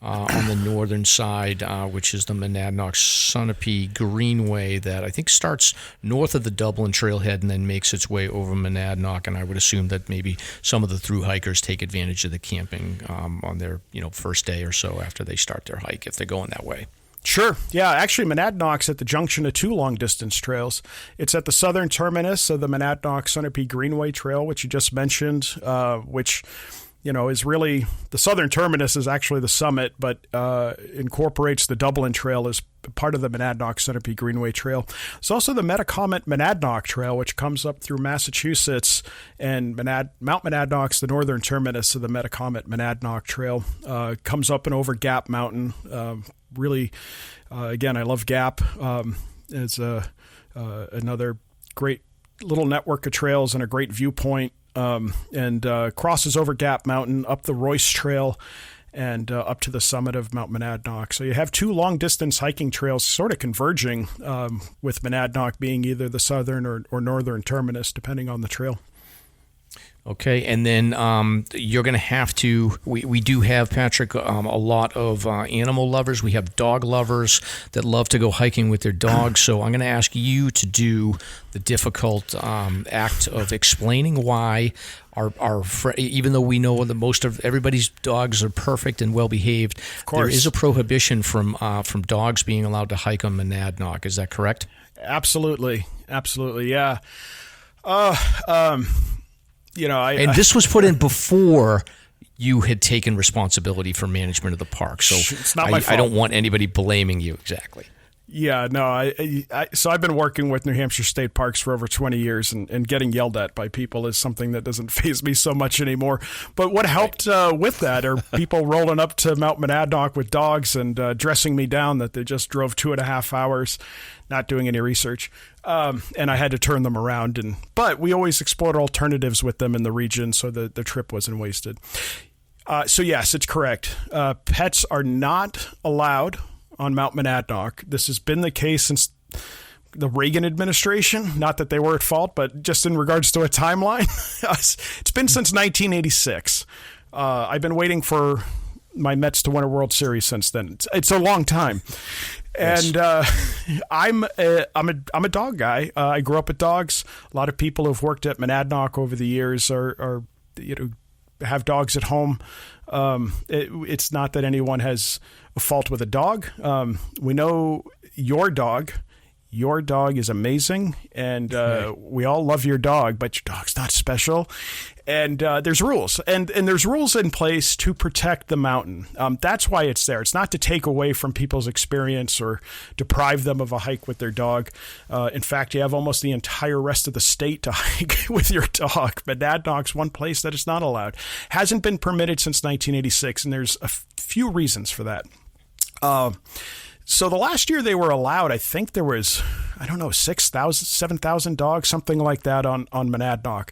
on the northern side, which is the Monadnock Sunapee Greenway that I think starts north of the Dublin trailhead and then makes its way over Monadnock. And I would assume that maybe some of the through hikers take advantage of the camping on their first day or so after they start their hike if they're going that way. Sure. Yeah, actually, Monadnock's at the junction of two long-distance trails. It's at the southern terminus of the Monadnock Sunapee Greenway Trail, which you just mentioned, which, is really the southern terminus is actually the summit, but incorporates the Dublin Trail as part of the Monadnock Sunapee Greenway Trail. There's also the Metacomet Monadnock Trail, which comes up through Massachusetts, and Mount Monadnock's the northern terminus of the Metacomet Monadnock Trail. Comes up and over Gap Mountain. Really, again, I love Gap. It's another great little network of trails and a great viewpoint, and crosses over Gap Mountain, up the Royce Trail, and up to the summit of Mount Monadnock. So you have two long-distance hiking trails sort of converging, with Monadnock being either the southern or northern terminus, depending on the trail. Okay, and then you're going to have to. We do have, Patrick, a lot of animal lovers. We have dog lovers that love to go hiking with their dogs. So I'm going to ask you to do the difficult act of explaining why even though we know that most of everybody's dogs are perfect and well behaved, there is a prohibition from dogs being allowed to hike on Monadnock. Is that correct? Absolutely, yeah. And this was put in before you had taken responsibility for management of the park. So it's not my fault. I don't want anybody blaming you exactly. Yeah, no. So I've been working with New Hampshire State Parks for over 20 years, and getting yelled at by people is something that doesn't faze me so much anymore. But what helped with that are people rolling up to Mount Monadnock with dogs and dressing me down that they just drove 2.5 hours, not doing any research. And I had to turn them around. But we always explored alternatives with them in the region so that the trip wasn't wasted. So yes, it's correct. Pets are not allowed on Mount Monadnock. This has been the case since the Reagan administration. Not that they were at fault, but just in regards to a timeline. It's been since 1986. I've been waiting for my Mets to win a World Series since then. It's a long time. And I'm a dog guy. I grew up with dogs. A lot of people who've worked at Monadnock over the years are have dogs at home. It's not that anyone has a fault with a dog. We know your dog is amazing, and we all love your dog, but your dog's not special. And there's rules, and there's rules in place to protect the mountain. That's why it's there. It's not to take away from people's experience or deprive them of a hike with their dog. In fact, you have almost the entire rest of the state to hike with your dog. But Monadnock's one place that it's not allowed. Hasn't been permitted since 1986, and there's a few reasons for that. So the last year they were allowed, I think there was, 6,000, 7,000 dogs, something like that on Monadnock.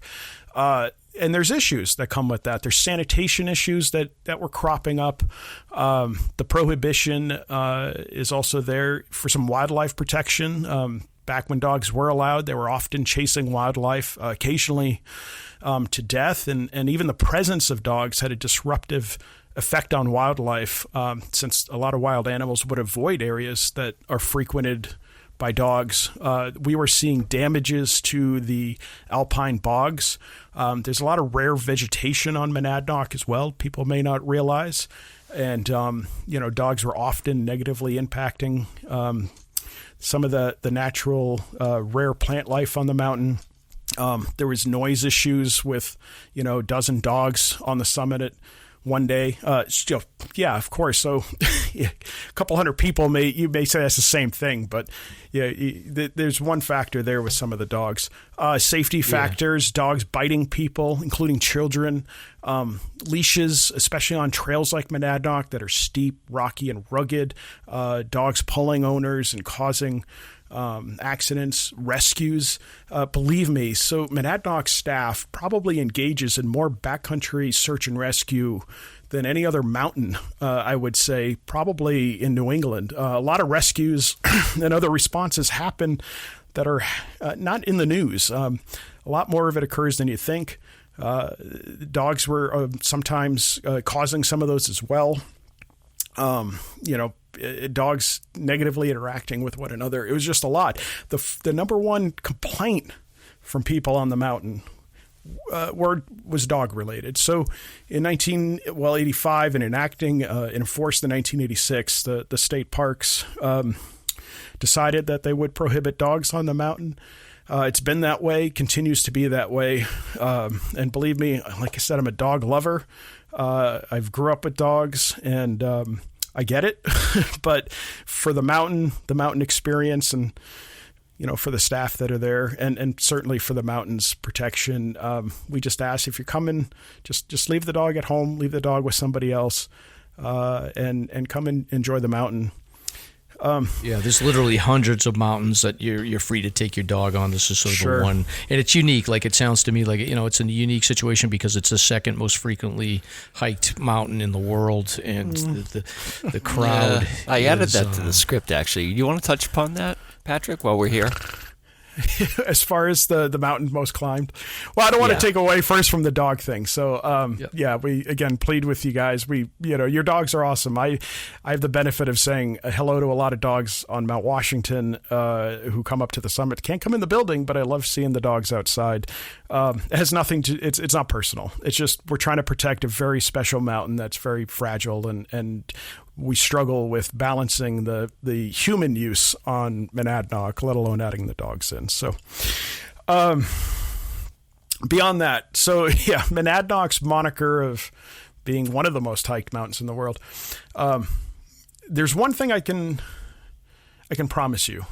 And there's issues that come with that. There's sanitation issues that were cropping up. The prohibition is also there for some wildlife protection. Back when dogs were allowed, they were often chasing wildlife, occasionally to death. And even the presence of dogs had a disruptive effect on wildlife, since a lot of wild animals would avoid areas that are frequented by dogs. We were seeing damages to the alpine bogs. There's a lot of rare vegetation on Monadnock as well, people may not realize. And, dogs were often negatively impacting some of the natural rare plant life on the mountain. There was noise issues with, a dozen dogs on the summit at one day. Yeah, of course. So a couple hundred people you may say that's the same thing, but yeah, there's one factor there with some of the dogs. Safety factors, dogs biting people, including children, leashes, especially on trails like Monadnock that are steep, rocky, and rugged, dogs pulling owners and causing accidents, rescues. Believe me, so Monadnock staff probably engages in more backcountry search and rescue than any other mountain, I would say, probably in New England. A lot of rescues and other responses happen that are not in the news. A lot more of it occurs than you think. Dogs were sometimes causing some of those as well. Dogs negatively interacting with one another. It was just a lot. The number one complaint from people on the mountain was dog related. So in 1985 and enforced in 1986, the state parks decided that they would prohibit dogs on the mountain. It's been that way, continues to be that way. And believe me, like I said, I'm a dog lover. I've grew up with dogs, and I get it. But for the mountain experience, and for the staff that are there, and certainly for the mountain's protection, we just ask, if you're coming, just leave the dog at home, leave the dog with somebody else, and come and enjoy the mountain. There's literally hundreds of mountains that you're free to take your dog on. This is sort of one, and it's unique. Like, it sounds to me like it's a unique situation because it's the second most frequently hiked mountain in the world, and the crowd. I added that to the script. Actually, you want to touch upon that, Patrick, while we're here? as far as the mountain most climbed. Well, I don't want to take away first from the dog thing. So, we again plead with you guys. Your dogs are awesome. I have the benefit of saying hello to a lot of dogs on Mount Washington who come up to the summit. Can't come in the building, but I love seeing the dogs outside. It has nothing to. It's not personal. It's just we're trying to protect a very special mountain that's very fragile, and we struggle with balancing the human use on Monadnock, let alone adding the dogs in. So, beyond that, Monadnock's moniker of being one of the most hiked mountains in the world. There's one thing I can promise you.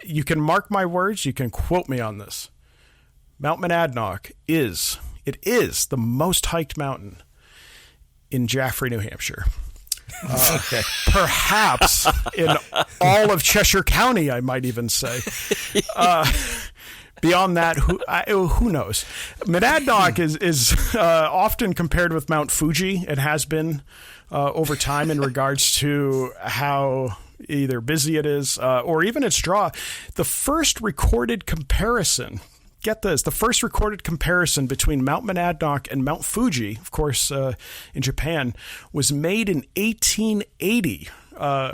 You can mark my words. You can quote me on this. Mount Monadnock is the most hiked mountain in Jaffrey, New Hampshire. Perhaps in all of Cheshire County, I might even say. Beyond that, who knows? Monadnock is often compared with Mount Fuji. It has been over time in regards to how either busy it is or even its draw. The first recorded comparison. Get this, the first recorded comparison between Mount Monadnock and Mount Fuji, of course, in Japan, was made in 1880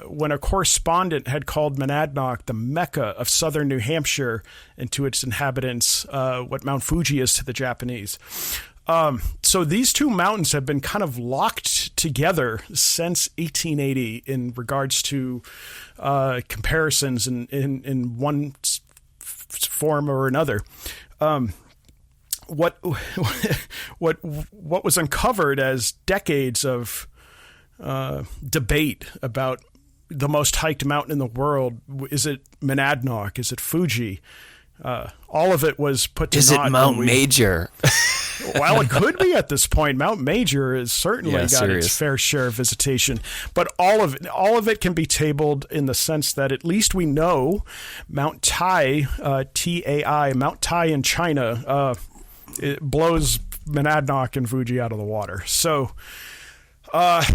when a correspondent had called Monadnock the Mecca of southern New Hampshire, and to its inhabitants what Mount Fuji is to the Japanese. So these two mountains have been kind of locked together since 1880 in regards to comparisons in one form or another. What was uncovered as decades of debate about the most hiked mountain in the world, is it Monadnock? Is it Fuji? All of it was put to naught. Is it Mount Major? Well, it could be at this point. Mount Major has certainly got its fair share of visitation, but all of it can be tabled in the sense that at least we know Mount Tai, Tai, Mount Tai in China, it blows Monadnock and Fuji out of the water. So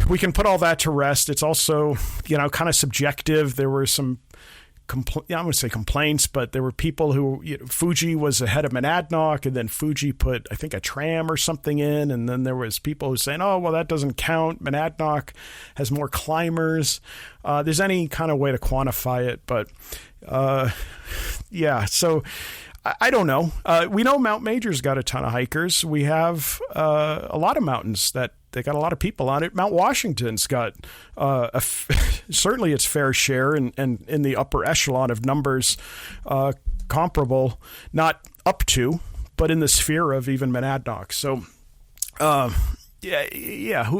we can put all that to rest. It's also, kind of subjective. There were some I would say complaints, but there were people who Fuji was ahead of Monadnock, and then Fuji put, I think, a tram or something in, and then there was people who saying, oh, well, that doesn't count. Monadnock has more climbers. There's any kind of way to quantify it, but so I don't know. We know Mount Major's got a ton of hikers. We have a lot of mountains that they got a lot of people on it. Mount Washington's got certainly its fair share and in the upper echelon of numbers, comparable, not up to, but in the sphere of even Monadnock. So,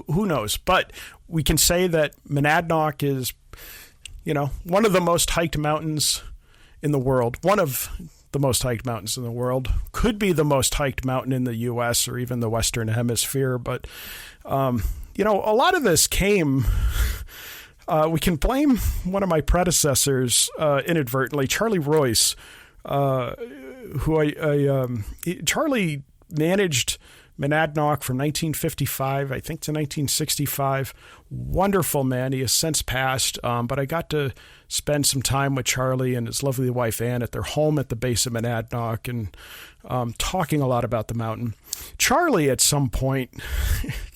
who knows? But we can say that Monadnock is, one of the most hiked mountains in the world. One of the most hiked mountains in the world. Could be the most hiked mountain in the U.S. or even the Western Hemisphere. But, a lot of this came... we can blame one of my predecessors inadvertently, Charlie Royce, Charlie managed Monadnock from 1955, I think, to 1965. Wonderful man. He has since passed, but I got to spend some time with Charlie and his lovely wife Ann at their home at the base of Monadnock and talking a lot about the mountain. Charlie, at some point,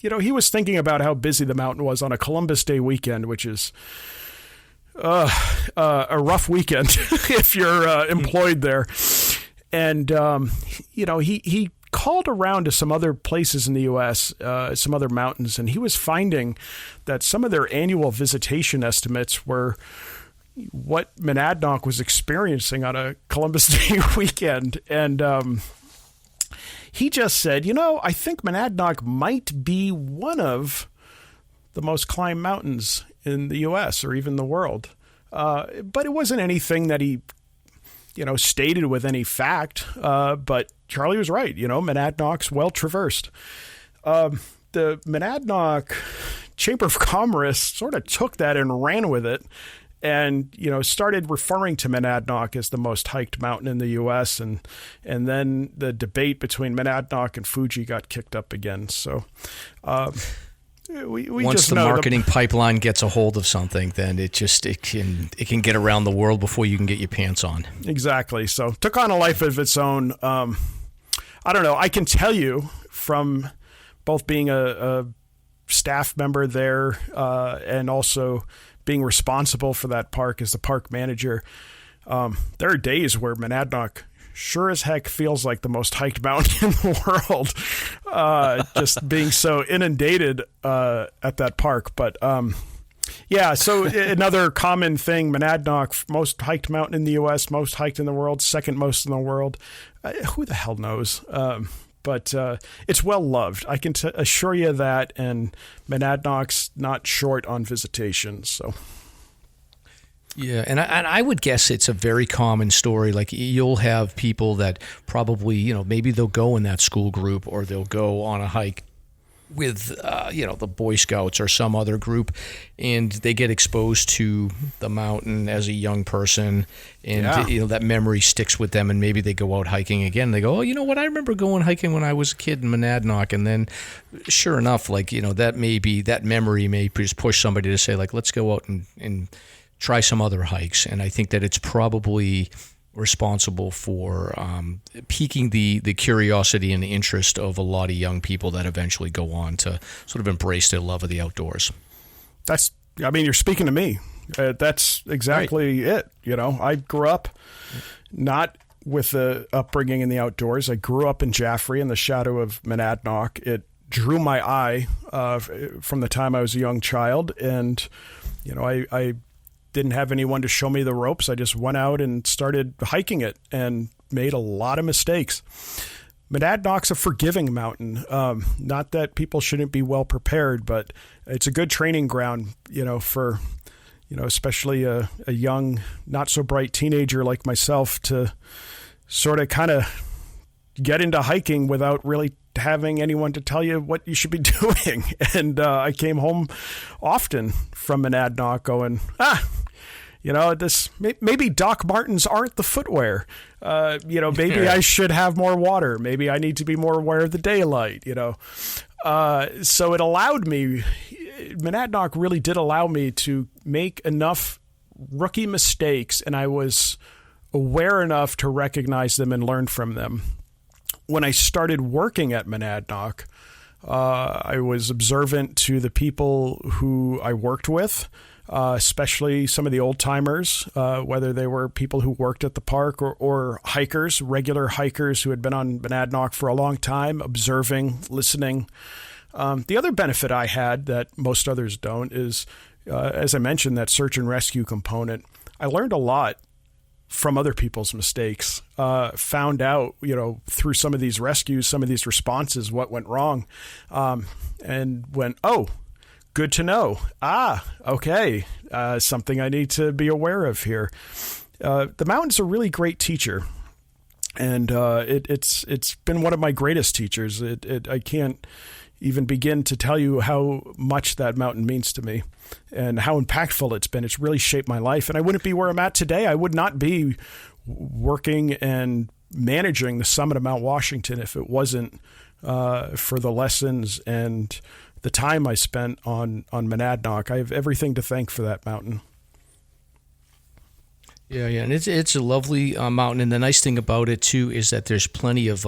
he was thinking about how busy the mountain was on a Columbus Day weekend, which is a rough weekend if you're employed there. And, he called around to some other places in the U.S., some other mountains, and he was finding that some of their annual visitation estimates were what Monadnock was experiencing on a Columbus Day weekend. And he just said, I think Monadnock might be one of the most climbed mountains in the U.S. or even the world. But it wasn't anything that he stated with any fact, but Charlie was right. Monadnock's well traversed. The Monadnock Chamber of Commerce sort of took that and ran with it and, started referring to Monadnock as the most hiked mountain in the U.S. And then the debate between Monadnock and Fuji got kicked up again. So, we Once just the know marketing pipeline gets a hold of something, then it can get around the world before you can get your pants on. Exactly. So took on a life of its own. I don't know. I can tell you from both being a staff member there and also being responsible for that park as the park manager, there are days where Monadnock sure as heck feels like the most hiked mountain in the world, just being so inundated at that park. But yeah, so another common thing, Monadnock, most hiked mountain in the U.S., most hiked in the world, second most in the world. Who the hell knows? But it's well loved. I can assure you that, and Monadnock's not short on visitation. So. Yeah, and I would guess it's a very common story. Like you'll have people that probably, maybe they'll go in that school group or they'll go on a hike with, the Boy Scouts or some other group, and they get exposed to the mountain as a young person, and that memory sticks with them, and maybe they go out hiking again. They go, oh, you know what? I remember going hiking when I was a kid in Monadnock, and then, sure enough, that memory may just push somebody to say, like, let's go out and try some other hikes. And I think that it's probably responsible for piquing the curiosity and the interest of a lot of young people that eventually go on to sort of embrace their love of the outdoors. You're speaking to me. That's exactly it. I grew up not with the upbringing in the outdoors. I grew up in Jaffrey in the shadow of Monadnock. It drew my eye from the time I was a young child. And, I didn't have anyone to show me the ropes. I just went out and started hiking it and made a lot of mistakes. Monadnock's a forgiving mountain. Not that people shouldn't be well prepared, but it's a good training ground, for, especially a young, not so bright teenager like myself to sort of kind of get into hiking without really having anyone to tell you what you should be doing. And I came home often from Monadnock going, maybe Doc Martens aren't the footwear. Maybe I should have more water. Maybe I need to be more aware of the daylight, So it allowed me, Monadnock really did allow me to make enough rookie mistakes, and I was aware enough to recognize them and learn from them. When I started working at Monadnock, I was observant to the people who I worked with, especially some of the old timers, whether they were people who worked at the park or hikers, regular hikers who had been on Monadnock for a long time, observing, listening. The other benefit I had that most others don't is, as I mentioned, that search and rescue component. I learned a lot from other people's mistakes, found out, through some of these rescues, some of these responses, what went wrong, and went, oh, good to know. Okay, something I need to be aware of here. The mountain's a really great teacher, and it's been one of my greatest teachers. I can't even begin to tell you how much that mountain means to me and how impactful it's been. It's really shaped my life, and I wouldn't be where I'm at today. I would not be working and managing the summit of Mount Washington if it wasn't for the lessons and the time I spent on Monadnock. I have everything to thank for that mountain. Yeah, and it's a lovely mountain, and the nice thing about it too is that there's plenty of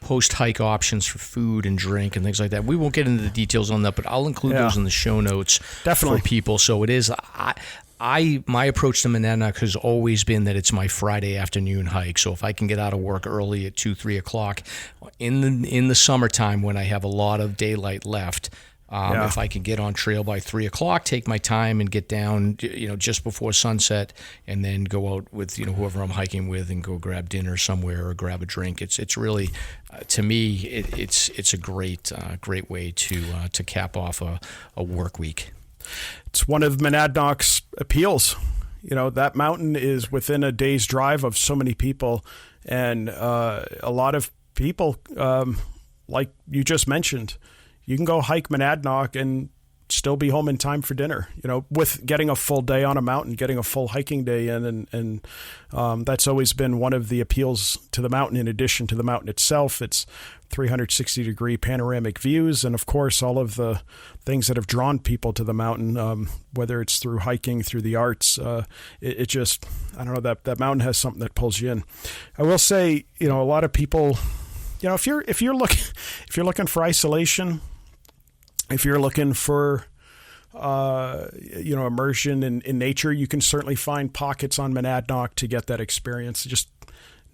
post-hike options for food and drink and things like that. We won't get into the details on that, but I'll include those in the show notes for people. So it is. My approach to Monadnock has always been that it's my Friday afternoon hike. So if I can get out of work early at 2-3 o'clock in the summertime when I have a lot of daylight left. If I can get on trail by 3 o'clock, take my time and get down, just before sunset, and then go out with, whoever I'm hiking with and go grab dinner somewhere or grab a drink. It's really, to me, it's a great way to cap off a work week. It's one of Monadnock's appeals. That mountain is within a day's drive of so many people, and a lot of people, like you just mentioned, you can go hike Monadnock and still be home in time for dinner, with getting a full day on a mountain, getting a full hiking day in. And that's always been one of the appeals to the mountain. In addition to the mountain itself, it's 360-degree panoramic views. And of course, all of the things that have drawn people to the mountain, whether it's through hiking, through the arts, it just, I don't know, that mountain has something that pulls you in. I will say, a lot of people, if you're looking for isolation, if you're looking for, immersion in nature, you can certainly find pockets on Monadnock to get that experience, just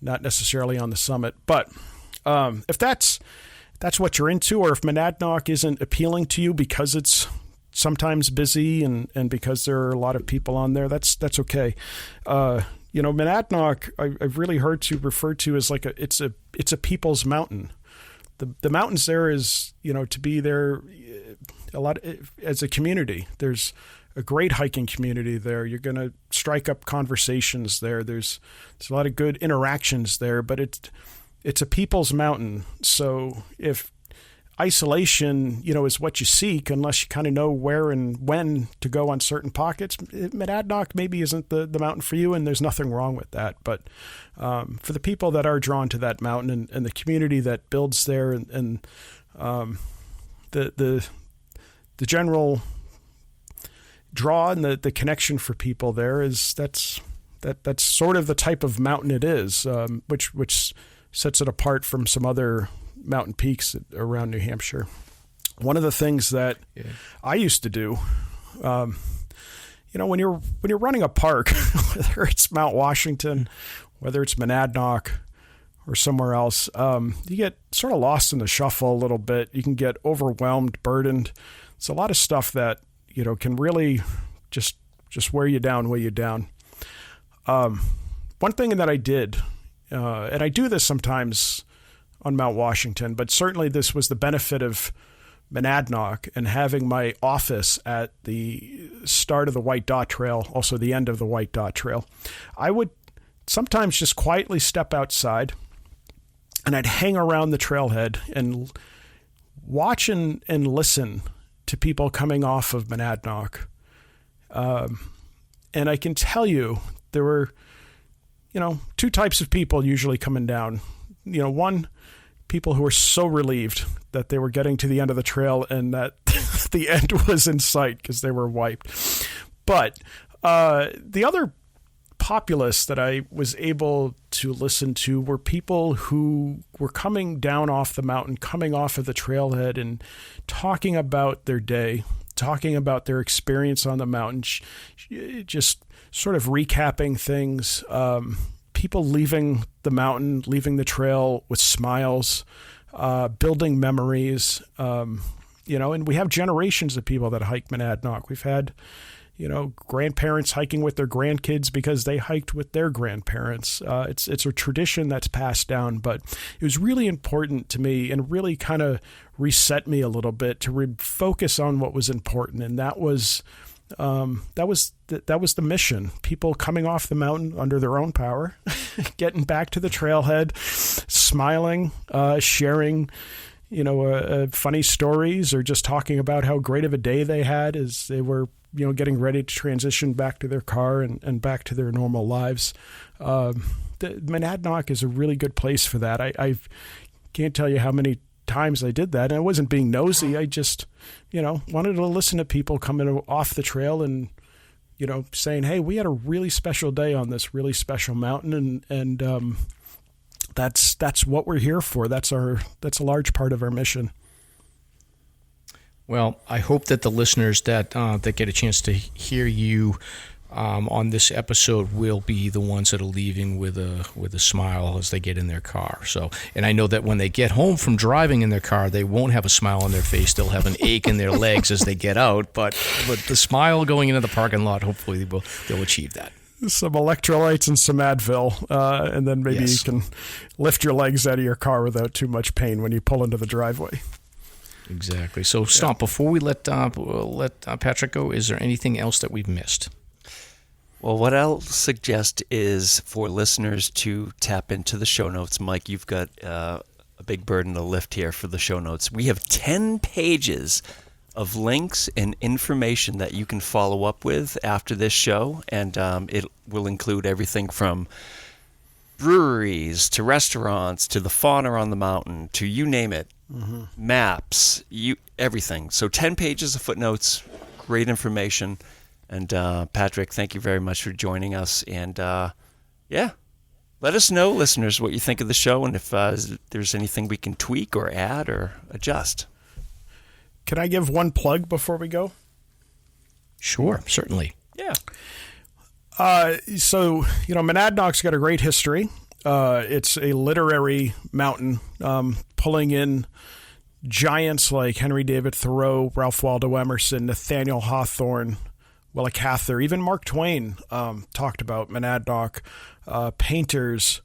not necessarily on the summit. But if that's what you're into, or if Monadnock isn't appealing to you because it's sometimes busy and because there are a lot of people on there, that's okay. Monadnock, I've really heard to refer to as like it's a people's mountain. The mountains there is, to be there a lot as a community. There's a great hiking community there. You're going to strike up conversations there. There's a lot of good interactions there, but it's a people's mountain. So if isolation, is what you seek, unless you kind of know where and when to go on certain pockets, Monadnock maybe isn't the mountain for you, and there's nothing wrong with that. But for the people that are drawn to that mountain and the community that builds there, and the general draw and the connection for people there that's sort of the type of mountain it is, which sets it apart from some other mountain peaks around New Hampshire. One of the things that I used to do, when you're running a park, whether it's Mount Washington, whether it's Monadnock or somewhere else, you get sort of lost in the shuffle a little bit. You can get overwhelmed, burdened. It's a lot of stuff that can really just wear you down. One thing that I did, and I do this sometimes on Mount Washington, but certainly this was the benefit of Monadnock and having my office at the start of the White Dot Trail, also the end of the White Dot Trail. I would sometimes just quietly step outside and I'd hang around the trailhead and watch and listen to people coming off of Monadnock. And I can tell you there were, two types of people usually coming down. One, people who were so relieved that they were getting to the end of the trail and that the end was in sight because they were wiped. But the other populace that I was able to listen to were people who were coming down off the mountain, coming off of the trailhead and talking about their day, talking about their experience on the mountain, just sort of recapping things. People leaving the mountain, leaving the trail with smiles, building memories, and we have generations of people that hike Monadnock. We've had, grandparents hiking with their grandkids because they hiked with their grandparents. It's a tradition that's passed down, but it was really important to me and really kind of reset me a little bit to focus on what was important, and that was the mission. People coming off the mountain under their own power, getting back to the trailhead, smiling, sharing, funny stories, or just talking about how great of a day they had as they were, getting ready to transition back to their car and back to their normal lives. Monadnock is a really good place for that. I can't tell you how many times I did that, and I wasn't being nosy. I just, wanted to listen to people coming off the trail and, saying, hey, we had a really special day on this really special mountain, and that's what we're here for. That's a large part of our mission. Well, I hope that the listeners that get a chance to hear you on this episode will be the ones that are leaving with a smile as they get in their car. So, and I know that when they get home from driving in their car, they won't have a smile on their face. They'll have an ache in their legs as they get out. But the smile going into the parking lot, hopefully they'll achieve that. Some electrolytes and some Advil, and then maybe you can lift your legs out of your car without too much pain when you pull into the driveway. Exactly. So, Stomp, before we let Patrick go, is there anything else that we've missed? Well, what I'll suggest is for listeners to tap into the show notes. Mike, you've got a big burden to lift here for the show notes. We have 10 pages of links and information that you can follow up with after this show, and it will include everything from breweries to restaurants to the fauna on the mountain to you name it, maps, everything. So 10 pages of footnotes, great information. And Patrick, thank you very much for joining us. And let us know, listeners, what you think of the show, and if there's anything we can tweak or add or adjust. Can I give one plug before we go? Sure, certainly. Yeah. So, Monadnock's got a great history. It's a literary mountain, pulling in giants like Henry David Thoreau, Ralph Waldo Emerson, Nathaniel Hawthorne, Willa Cather, even Mark Twain talked about Monadnock. Painters,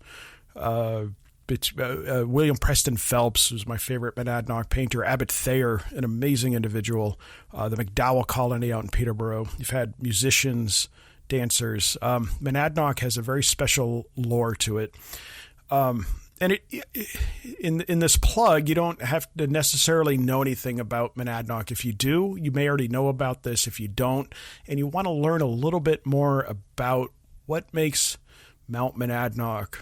William Preston Phelps, who's my favorite Monadnock painter, Abbott Thayer, an amazing individual, the McDowell Colony out in Peterborough. You've had musicians, dancers. Monadnock has a very special lore to it. And in this plug, you don't have to necessarily know anything about Monadnock. If you do, you may already know about this. If you don't, and you want to learn a little bit more about what makes Mount Monadnock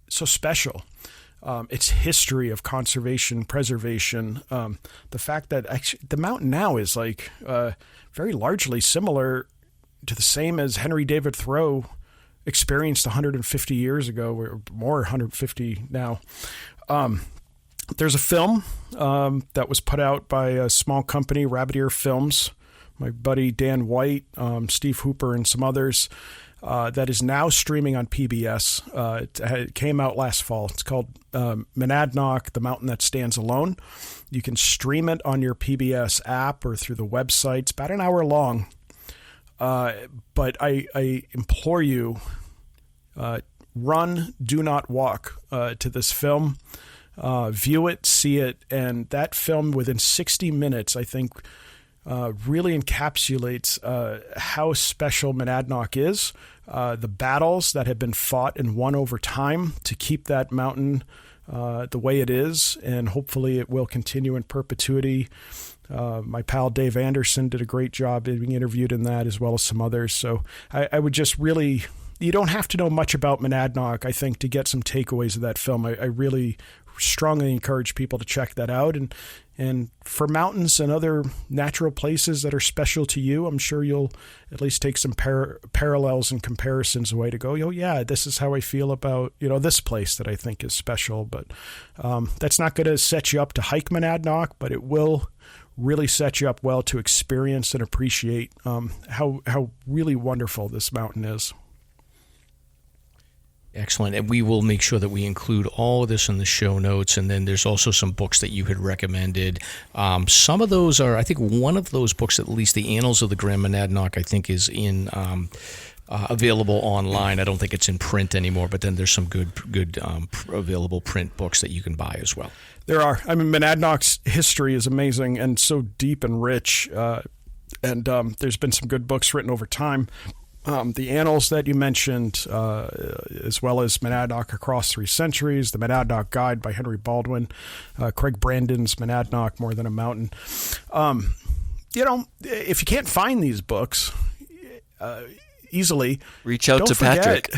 so special, its history of conservation, preservation, the fact that actually the mountain now is like very largely similar to the same as Henry David Thoreau experienced 150 years ago, or more, 150 now. There's a film that was put out by a small company, Rabbit Ear Films, my buddy Dan White, Steve Hooper, and some others, that is now streaming on PBS. It came out last fall. It's called Monadnock, The Mountain That Stands Alone. You can stream it on your PBS app or through the website. It's about an hour long. But I implore you, run, do not walk to this film. View it, see it, and that film within 60 minutes, I think, really encapsulates how special Monadnock is, the battles that have been fought and won over time to keep that mountain the way it is, and hopefully it will continue in perpetuity. My pal Dave Anderson did a great job being interviewed in that, as well as some others. So I would just really, you don't have to know much about Monadnock, I think, to get some takeaways of that film. I really strongly encourage people to check that out. And for mountains and other natural places that are special to you, I'm sure you'll at least take some parallels and comparisons away to go, oh yeah, this is how I feel about, this place that I think is special. But that's not going to set you up to hike Monadnock, but it will really set you up well to experience and appreciate how really wonderful this mountain is. Excellent. And we will make sure that we include all of this in the show notes. And then there's also some books that you had recommended. Some of those are, I think one of those books, at least the Annals of the Grand Monadnock, I think is in available online. I don't think it's in print anymore, but then there's some good available print books that you can buy as well. There are. I mean, Monadnock's history is amazing and so deep and rich. And there's been some good books written over time. The Annals that you mentioned, as well as Monadnock Across 3 Centuries, the Monadnock Guide by Henry Baldwin, Craig Brandon's Monadnock, More Than a Mountain. If you can't find these books easily, reach out to Patrick.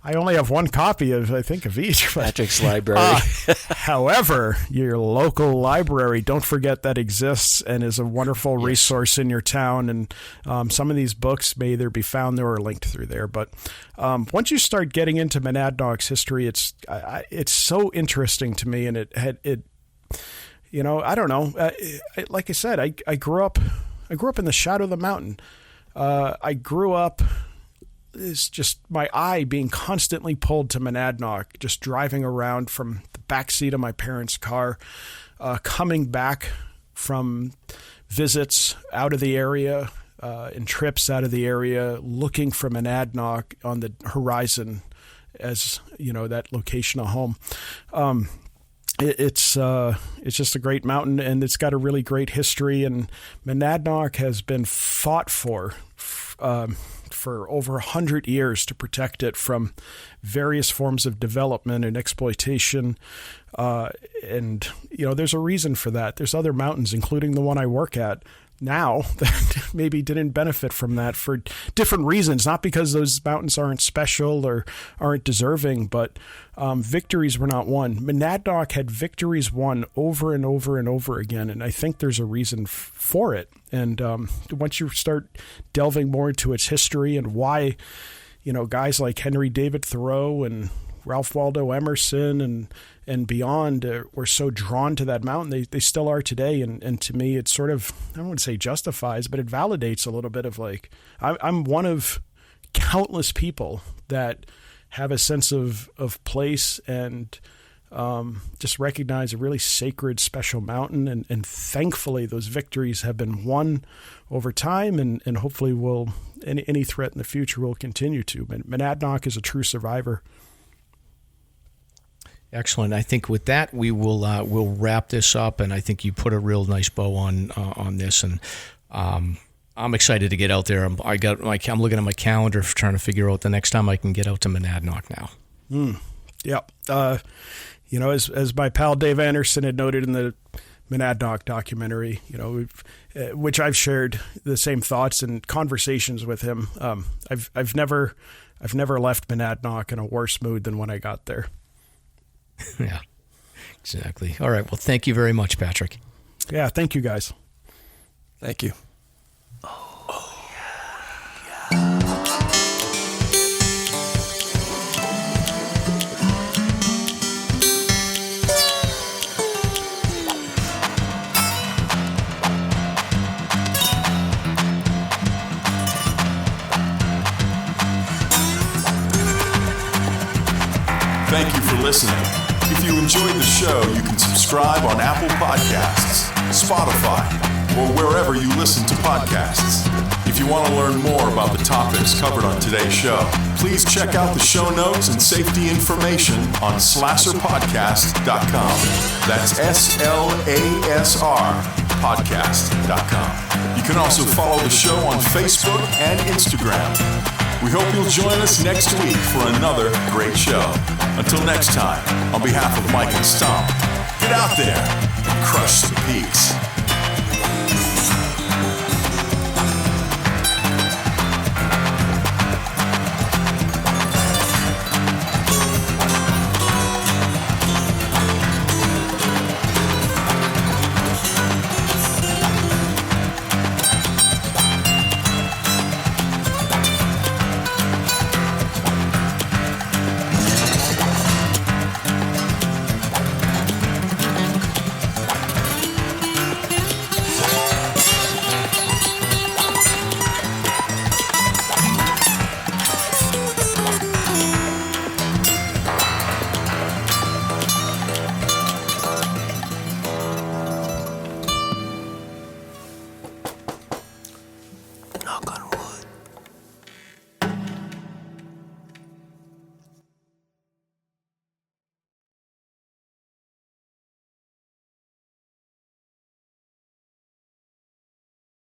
I only have one copy of each. Patrick's library. However, your local library, don't forget that exists and is a wonderful resource in your town. And some of these books may either be found there or linked through there. But once you start getting into Monadnock's history, it's so interesting to me. And it I don't know. Like I said, I grew up in the shadow of the mountain. I grew up. Is just my eye being constantly pulled to Monadnock, just driving around from the back seat of my parents' car, coming back from visits out of the area and trips out of the area, looking for Monadnock on the horizon as, that location of home. It's just a great mountain, and it's got a really great history, and Monadnock has been fought for over 100 years to protect it from various forms of development and exploitation. And, there's a reason for that. There's other mountains, including the one I work at now, that maybe didn't benefit from that for different reasons, not because those mountains aren't special or aren't deserving, but victories were not won. Monadnock had victories won over and over and over again, and I think there's a reason for it. And once you start delving more into its history and why, guys like Henry David Thoreau and Ralph Waldo Emerson and beyond were so drawn to that mountain. They still are today. And to me, it sort of, I don't want to say justifies, but it validates a little bit of like, I'm one of countless people that have a sense of place and just recognize a really sacred, special mountain. And thankfully, those victories have been won over time, and hopefully any threat in the future will continue to. Monadnock is a true survivor. Excellent. I think with that we will we'll wrap this up, and I think you put a real nice bow on this, and I'm excited to get out there. I'm looking at my calendar trying to figure out the next time I can get out to Monadnock now. Yeah. As my pal Dave Anderson had noted in the Monadnock documentary, which I've shared the same thoughts and conversations with him. I've never left Monadnock in a worse mood than when I got there. Yeah, exactly. All right. Well, thank you very much, Patrick. Yeah, thank you, guys. Thank you. Thank you for listening. If you enjoyed the show, you can subscribe on Apple Podcasts, Spotify, or wherever you listen to podcasts. If you want to learn more about the topics covered on today's show, please check out the show notes and safety information on SLASRpodcast.com. That's SLASR podcast.com. You can also follow the show on Facebook and Instagram. We hope you'll join us next week for another great show. Until next time, on behalf of Mike and Stomp, get out there and crush some peaks.